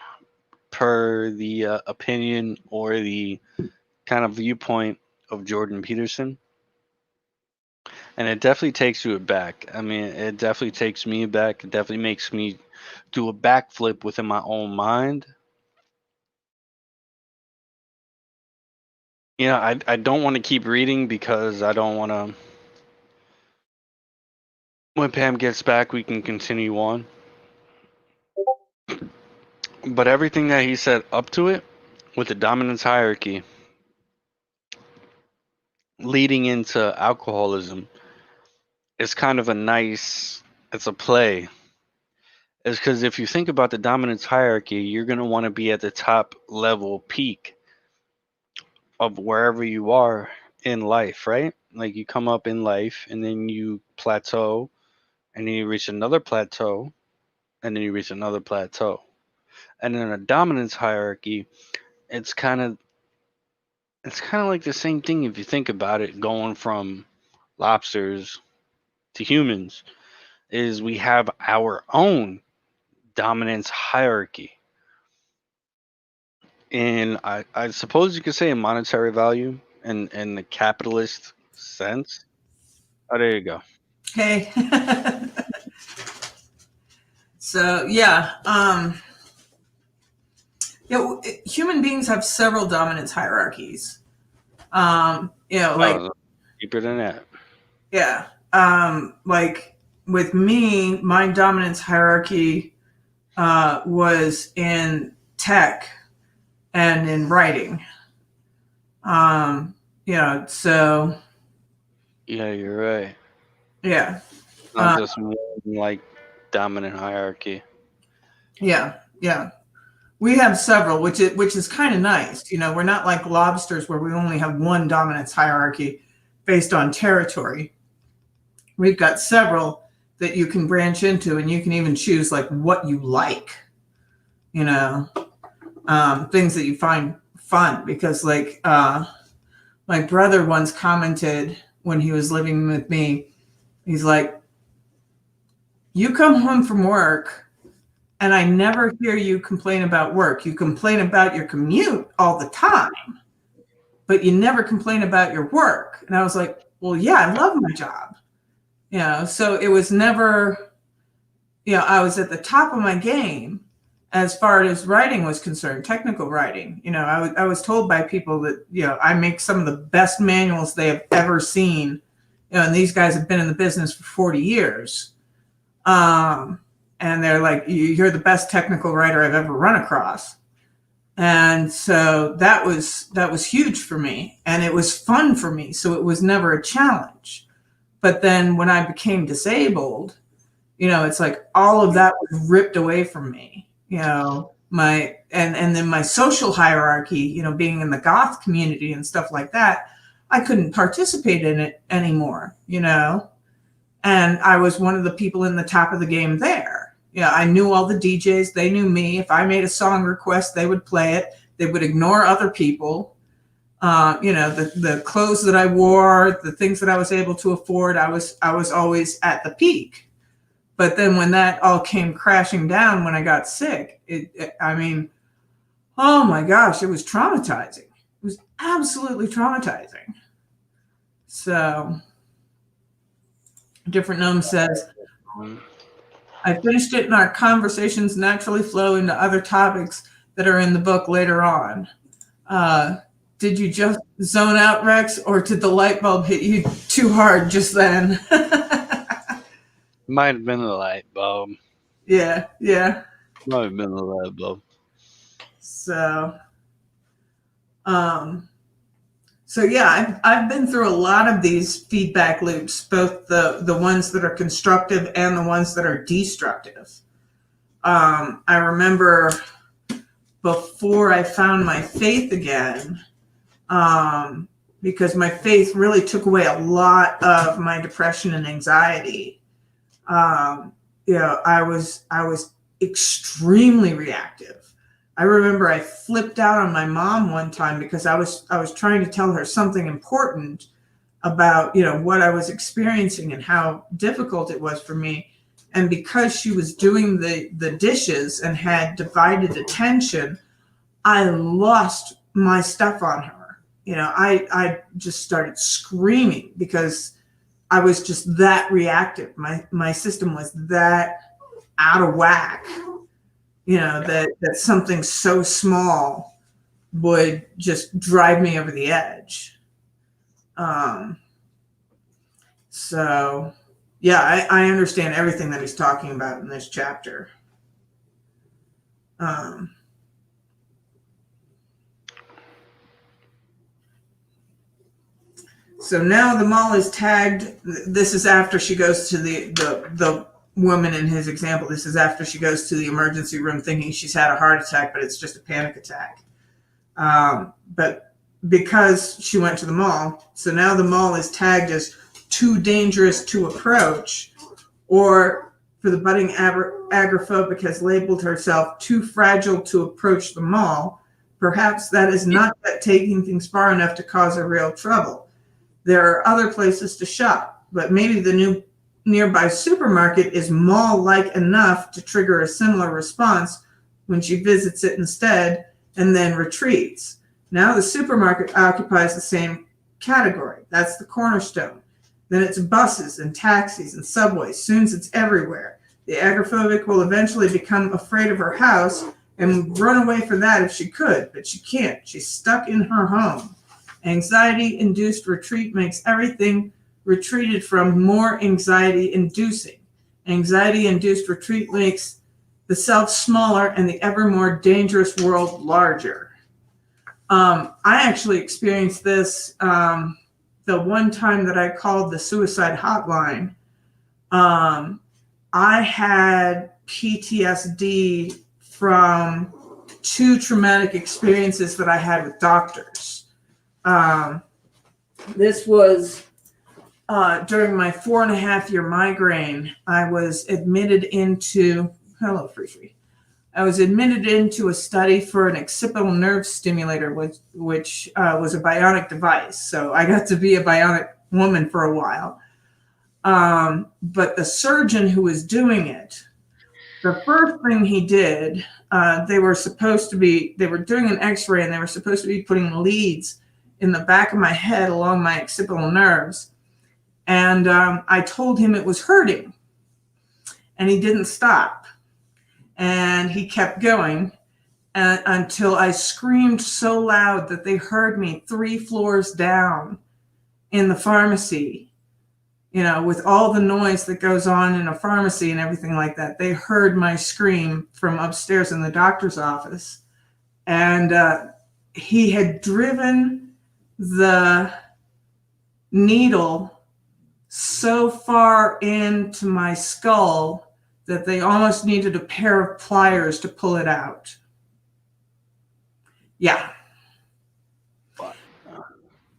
per the opinion or the kind of viewpoint of Jordan Peterson. And it definitely takes you aback. I mean, it definitely takes me aback. It definitely makes me do a backflip within my own mind. I don't want to keep reading because I don't want to. When Pam gets back, we can continue on. But everything that he said up to it, with the dominance hierarchy, leading into alcoholism, is kind of a nice. It's a play. Is because if you think about the dominance hierarchy, you're going to want to be at the top level peak of wherever you are in life, right? Like you come up in life and then you plateau and then you reach another plateau and then you reach another plateau. And in a dominance hierarchy, it's kind of like the same thing if you think about it, going from lobsters to humans is we have our own dominance hierarchy. And I suppose you could say a monetary value in the capitalist sense. Oh, there you go. Okay. So yeah, human beings have several dominance hierarchies. Like Deeper than that. yeah, like with me, my dominance hierarchy was in tech and in writing. So Yeah, you're right. yeah, Not just one like dominant hierarchy. yeah. We have several, which is kind of nice. We're not like lobsters where we only have one dominance hierarchy based on territory. We've got several that you can branch into, and you can even choose like what you like. Things that you find fun, because like my brother once commented when he was living with me, he's like, "You come home from work and I never hear you complain about work. You complain about your commute all the time, but you never complain about your work." And I was like, well, yeah, I love my job. So it was never, I was at the top of my game as far as writing was concerned, technical writing. I was told by people that, I make some of the best manuals they have ever seen. And these guys have been in the business for 40 years. And they're like, you're the best technical writer I've ever run across. And so that was huge for me, and it was fun for me. So it was never a challenge. But then when I became disabled, it's like all of that was ripped away from me. and then my social hierarchy, you know, being in the goth community and stuff like that, I couldn't participate in it anymore, you know. And I was one of the people in the top of the game there. Yeah, I knew all the DJs. They knew me. If I made a song request, they would play it. They would ignore other people. You know, the clothes that I wore, the things that I was able to afford, I was always at the peak. But then when that all came crashing down when I got sick, I mean, oh my gosh, it was traumatizing. It was absolutely traumatizing. So, Different Gnome says, I finished it and our conversations naturally flow into other topics that are in the book later on. Did you just zone out, Rex, or did the light bulb hit you too hard just then? Might have been the light bulb. Yeah. Might have been the light bulb. So yeah, I've been through a lot of these feedback loops, both the ones that are constructive and the ones that are destructive. I remember before I found my faith again, because my faith really took away a lot of my depression and anxiety. You know, I was extremely reactive. I remember I flipped out on my mom one time because I was trying to tell her something important about, you know, what I was experiencing and how difficult it was for me. And because she was doing the dishes and had divided attention, I lost my stuff on her. You know, I just started screaming because I was just that reactive. My system was that out of whack, you know, that something so small would just drive me over the edge. So yeah, I understand everything that he's talking about in this chapter. So now the mall is tagged. This is after she goes to the woman in his example. This is after she goes to the emergency room thinking she's had a heart attack, but it's just a panic attack. But because she went to the mall, so now the mall is tagged as too dangerous to approach, or for the budding agoraphobic has labeled herself too fragile to approach the mall. Perhaps that is not yet taking things far enough to cause her real trouble. There are other places to shop, but maybe the nearby supermarket is mall-like enough to trigger a similar response when she visits it instead and then retreats. Now the supermarket occupies the same category. That's the cornerstone. Then it's buses and taxis and subways. Soon it's everywhere. The agoraphobic will eventually become afraid of her house and run away for that if she could, but she can't. She's stuck in her home. Anxiety-induced retreat makes everything retreated from more anxiety-inducing. Anxiety-induced retreat makes the self smaller and the ever more dangerous world larger. I actually experienced this the one time that I called the suicide hotline. I had PTSD from 2 traumatic experiences that I had with doctors. This was during my 4.5-year migraine. I was admitted into, hello, Free. I was admitted into a study for an occipital nerve stimulator, which was a bionic device. So I got to be a bionic woman for a while. But the surgeon who was doing it, the first thing he did, they were doing an x-ray and they were supposed to be putting leads in the back of my head along my occipital nerves. And I told him it was hurting. And he didn't stop. And he kept going until I screamed so loud that they heard me 3 floors down in the pharmacy. You know, with all the noise that goes on in a pharmacy and everything like that, they heard my scream from upstairs in the doctor's office. And he had driven the needle so far into my skull that they almost needed a pair of pliers to pull it out. Yeah. But,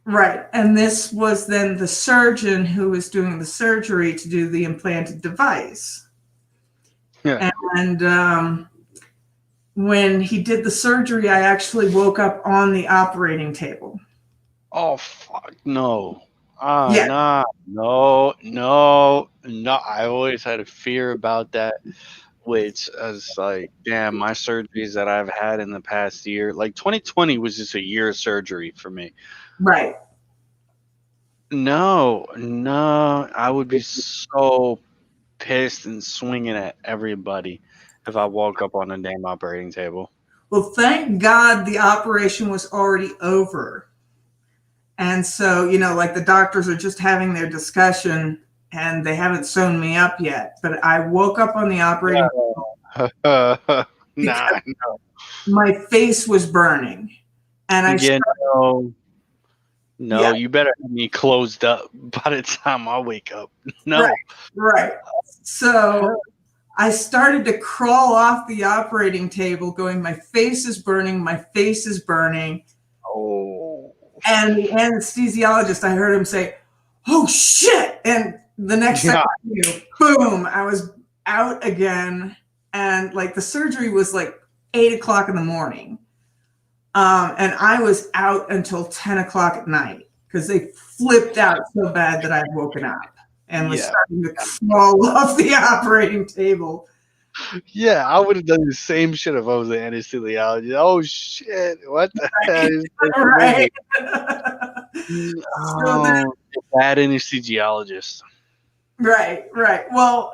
Right. And this was then the surgeon who was doing the surgery to do the implanted device. yeah. And when he did the surgery, I actually woke up on the operating table. Oh, fuck, no. Yeah. No. I always had a fear about that, which is like, damn, my surgeries that I've had in the past year, like 2020 was just a year of surgery for me. Right. No, I would be so pissed and swinging at everybody if I woke up on a damn operating table. Well, thank God the operation was already over. And so, like the doctors are just having their discussion and they haven't sewn me up yet. But I woke up on the operating table because No. my face was burning. And I Yeah, started, no, you better have me closed up by the time I wake up. No. right. So I started to crawl off the operating table going, my face is burning, my face is burning. Oh. And the anesthesiologist, I heard him say, oh shit. And the next second, boom, I was out again. And like the surgery was like 8 o'clock in the morning. And I was out until 10 o'clock at night because they flipped out so bad that I had woken up and was starting to crawl off the operating table. Yeah, I would have done the same shit if I was an anesthesiologist. Oh shit! What the hell is this? Right. Oh, bad anesthesiologist. Right. Well,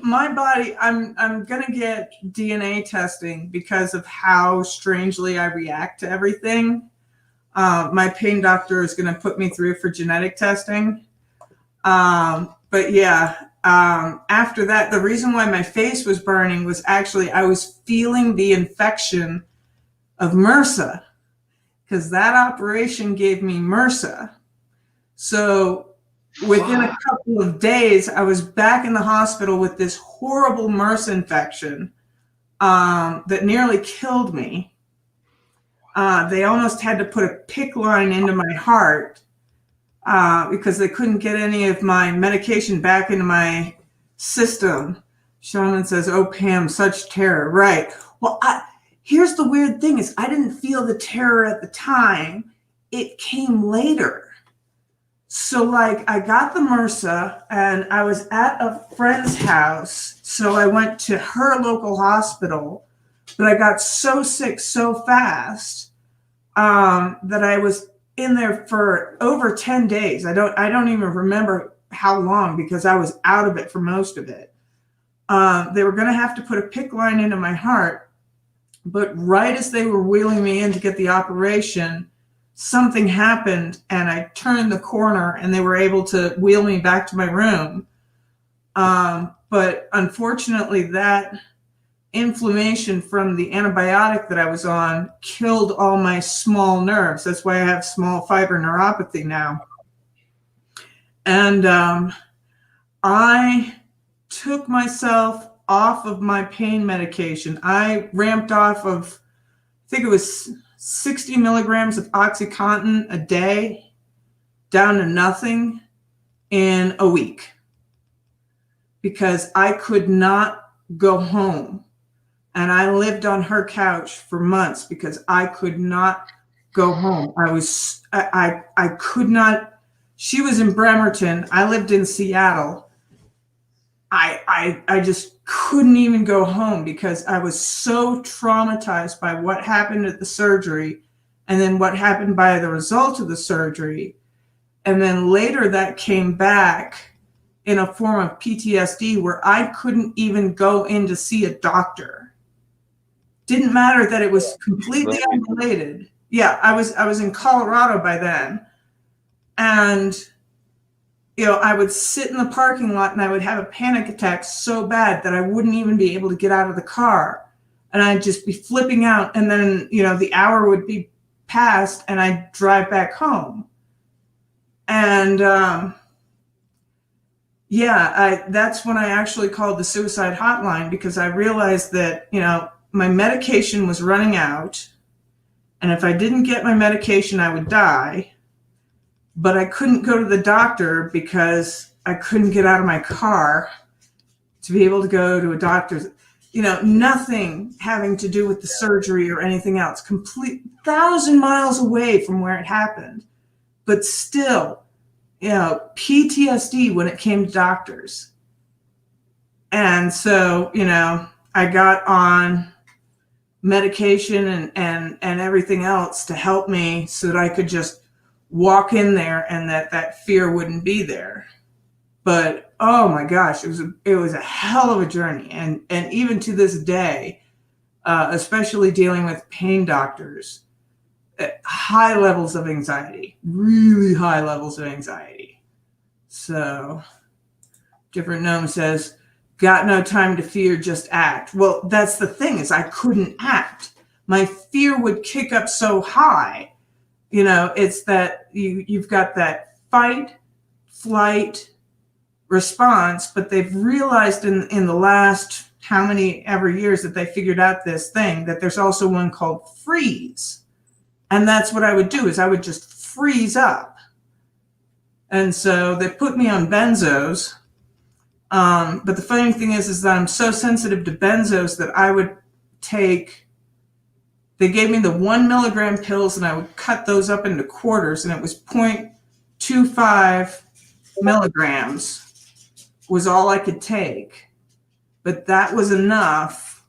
my body, I'm gonna get DNA testing because of how strangely I react to everything. My pain doctor is gonna put me through for genetic testing. But yeah, after that, the reason why my face was burning was actually I was feeling the infection of MRSA because that operation gave me MRSA. So within a couple of days, I was back in the hospital with this horrible MRSA infection that nearly killed me. They almost had to put a PICC line into my heart because they couldn't get any of my medication back into my system. Shaman says, oh, Pam, such terror. Right. Well, here's the weird thing is I didn't feel the terror at the time. It came later. So like I got the MRSA and I was at a friend's house. So I went to her local hospital, but I got so sick so fast that I was in there for over 10 days. I don't even remember how long because I was out of it for most of it. They were going to have to put a PICC line into my heart, but right as they were wheeling me in to get the operation, something happened and I turned the corner and they were able to wheel me back to my room. But unfortunately, that inflammation from the antibiotic that I was on killed all my small nerves. That's why I have small fiber neuropathy now. And I took myself off of my pain medication. I ramped off of, I think it was 60 milligrams of OxyContin a day down to nothing in a week because I could not go home. And I lived on her couch for months because I could not go home. I could not. She was in Bremerton. I lived in Seattle. I just couldn't even go home because I was so traumatized by what happened at the surgery and then what happened by the result of the surgery. And then later that came back in a form of PTSD where I couldn't even go in to see a doctor. Didn't matter that it was completely unrelated. Yeah, I was in Colorado by then. And, I would sit in the parking lot and I would have a panic attack so bad that I wouldn't even be able to get out of the car. And I'd just be flipping out. And then, the hour would be passed and I'd drive back home. And, that's when I actually called the suicide hotline because I realized that, my medication was running out And if I didn't get my medication, I would die. But I couldn't go to the doctor because I couldn't get out of my car to be able to go to a doctor's. Nothing having to do with the surgery or anything else. Complete 1,000 miles away from where it happened. But still, PTSD when it came to doctors. And so, I got on medication and everything else to help me so that I could just walk in there and that fear wouldn't be there. But oh my gosh, it was a hell of a journey. And even to this day, especially dealing with pain doctors, high levels of anxiety, really high levels of anxiety. So Different Gnome says, got no time to fear, just act. Well, that's the thing, is I couldn't act. My fear would kick up so high. It's that you've got that fight, flight response, but they've realized in the last how many ever years that they figured out this thing, that there's also one called freeze. And that's what I would do, is I would just freeze up. And so they put me on benzos. But the funny thing is that I'm so sensitive to benzos that I would take, they gave me the 1 milligram pills and I would cut those up into quarters, and it was 0.25 milligrams was all I could take. But that was enough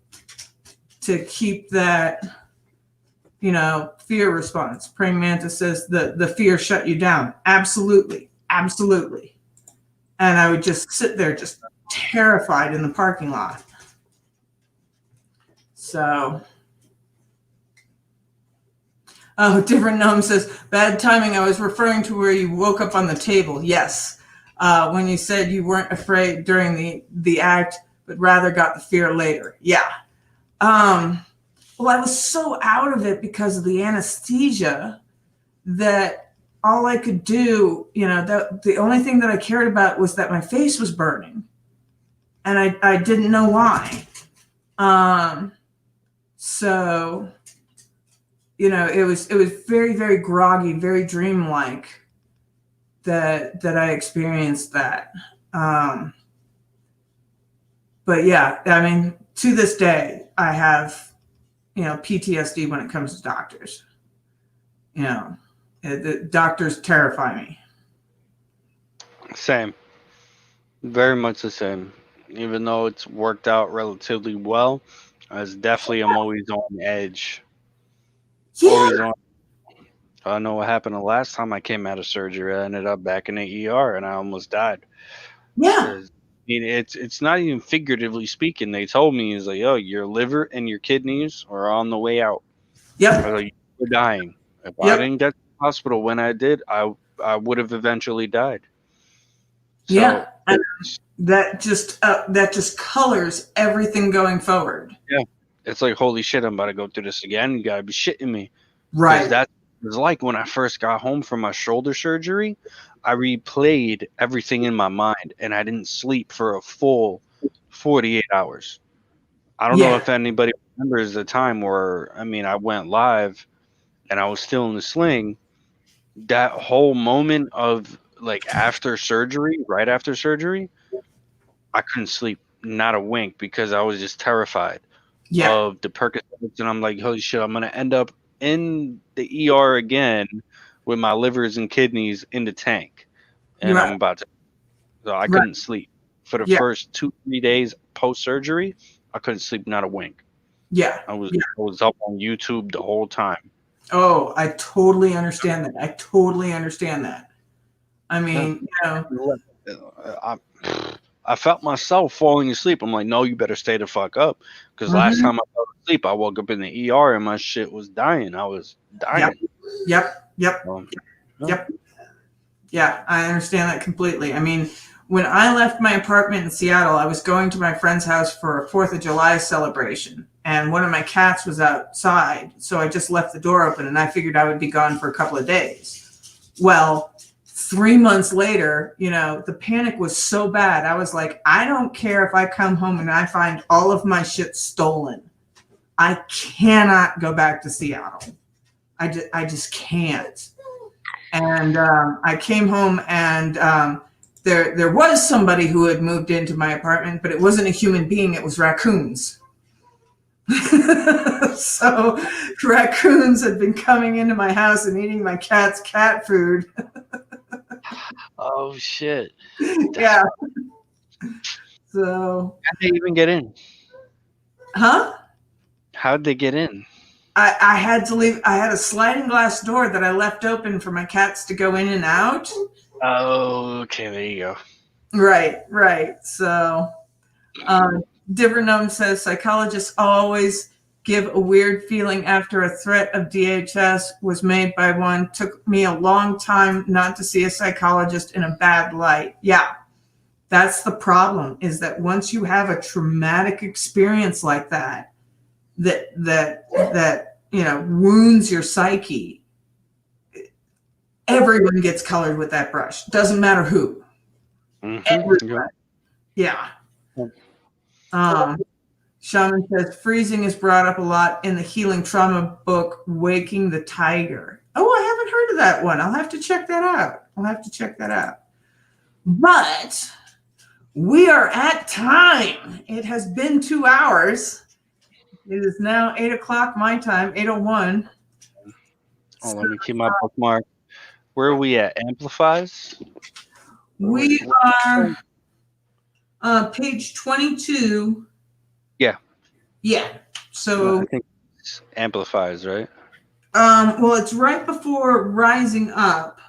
to keep that, fear response. Praying Mantis says the fear shut you down. Absolutely. Absolutely. And I would just sit there just terrified in the parking lot. So, Different Gnome says, bad timing. I was referring to where you woke up on the table. Yes. When you said you weren't afraid during the act, but rather got the fear later. Yeah. Well, I was so out of it because of the anesthesia that all I could do, the only thing that I cared about was that my face was burning. And I didn't know why. So, it was very, very groggy, very dreamlike that I experienced that. But yeah, I mean, to this day, I have, PTSD when it comes to doctors. The doctors terrify me. Same. Very much the same. Even though it's worked out relatively well, I'm always on edge. Yeah. Always on. I don't know what happened the last time I came out of surgery. I ended up back in the ER and I almost died. Yeah. It's not even figuratively speaking. They told me, is like, oh, your liver and your kidneys are on the way out. Yep. Like, you're dying. If I didn't get to the hospital when I did, I would have eventually died. So, yeah. And that just colors everything going forward. Yeah. It's like, holy shit, I'm about to go through this again. You gotta be shitting me. Right. That was like when I first got home from my shoulder surgery. I replayed everything in my mind, and I didn't sleep for a full 48 hours. I don't know if anybody remembers the time where, I went live, and I was still in the sling. That whole moment of, like, after surgery, right after surgery, I couldn't sleep, not a wink, because I was just terrified of the Percocets, and I'm like, holy shit, I'm gonna end up in the ER again with my livers and kidneys in the tank, and I'm about to. So I couldn't sleep for the first 2-3 days post surgery. I couldn't sleep, not a wink. Yeah, I was up on YouTube the whole time. Oh, I totally understand that. I mean, I felt myself falling asleep. I'm like, no, you better stay the fuck up. Because last time I fell asleep, I woke up in the ER and my shit was dying. I was dying. Yep. Yeah, I understand that completely. I mean, when I left my apartment in Seattle, I was going to my friend's house for a 4th of July celebration. And one of my cats was outside. So I just left the door open and I figured I would be gone for a couple of days. Well, 3 months later, the panic was so bad. I was like, I don't care if I come home and I find all of my shit stolen. I cannot go back to Seattle. I just can't. And I came home, and there was somebody who had moved into my apartment, but it wasn't a human being. It was raccoons. So raccoons had been coming into my house and eating my cat's cat food. Oh shit! Yeah. So. How'd they even get in? Huh? How'd they get in? I had to leave. I had a sliding glass door that I left open for my cats to go in and out. Oh, okay, there you go. Right. So, Different Gnome says psychologists always give a weird feeling after a threat of DHS was made by one. Took me a long time not to see a psychologist in a bad light. Yeah, that's the problem, is that once you have a traumatic experience like that wounds your psyche, everyone gets colored with that brush. Doesn't matter who. Mm-hmm. Yeah. Shaman says freezing is brought up a lot in the healing trauma book, Waking the Tiger. Oh, I haven't heard of that one. I'll have to check that out. But we are at time. It has been 2 hours. It is now 8 o'clock my time, 8:01. Oh, let me keep my bookmark. Where are we at? Amplifies? We are page 22. Yeah. Yeah. So I think it's amplifies, right? well, it's right before rising up.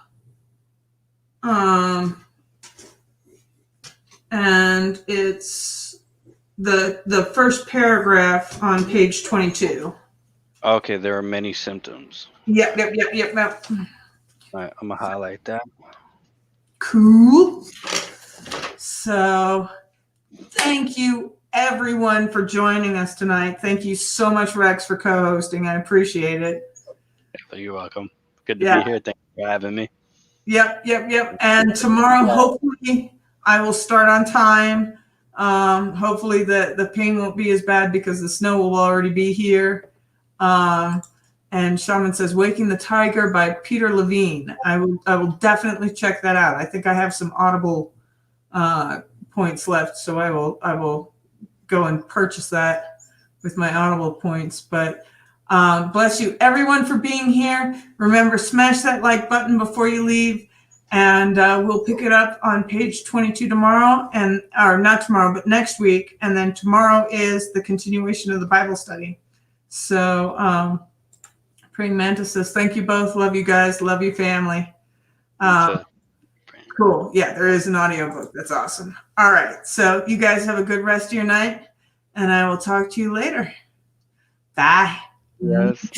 And it's the first paragraph on page 22. Okay, there are many symptoms. Yep. All right, I'm gonna highlight that. Cool. So thank you everyone for joining us tonight. Thank you so much, Rex, for co-hosting. I appreciate it. You're welcome. Good to be here. Thank you for having me. Yep. And tomorrow, hopefully, I will start on time. Hopefully the pain won't be as bad because the snow will already be here. And Shaman says, Waking the Tiger by Peter Levine. I will definitely check that out. I think I have some Audible points left, so I will go and purchase that with my Audible points. But bless you everyone for being here. Remember, smash that like button before you leave, and we'll pick it up on page 22 tomorrow, or not tomorrow, but next week. And then tomorrow is the continuation of the Bible study. So Praying Mantis says, thank you both. Love you guys. Love you, family. Cool. Yeah, there is an audiobook. That's awesome. All right. So you guys have a good rest of your night, and I will talk to you later. Bye. Yes.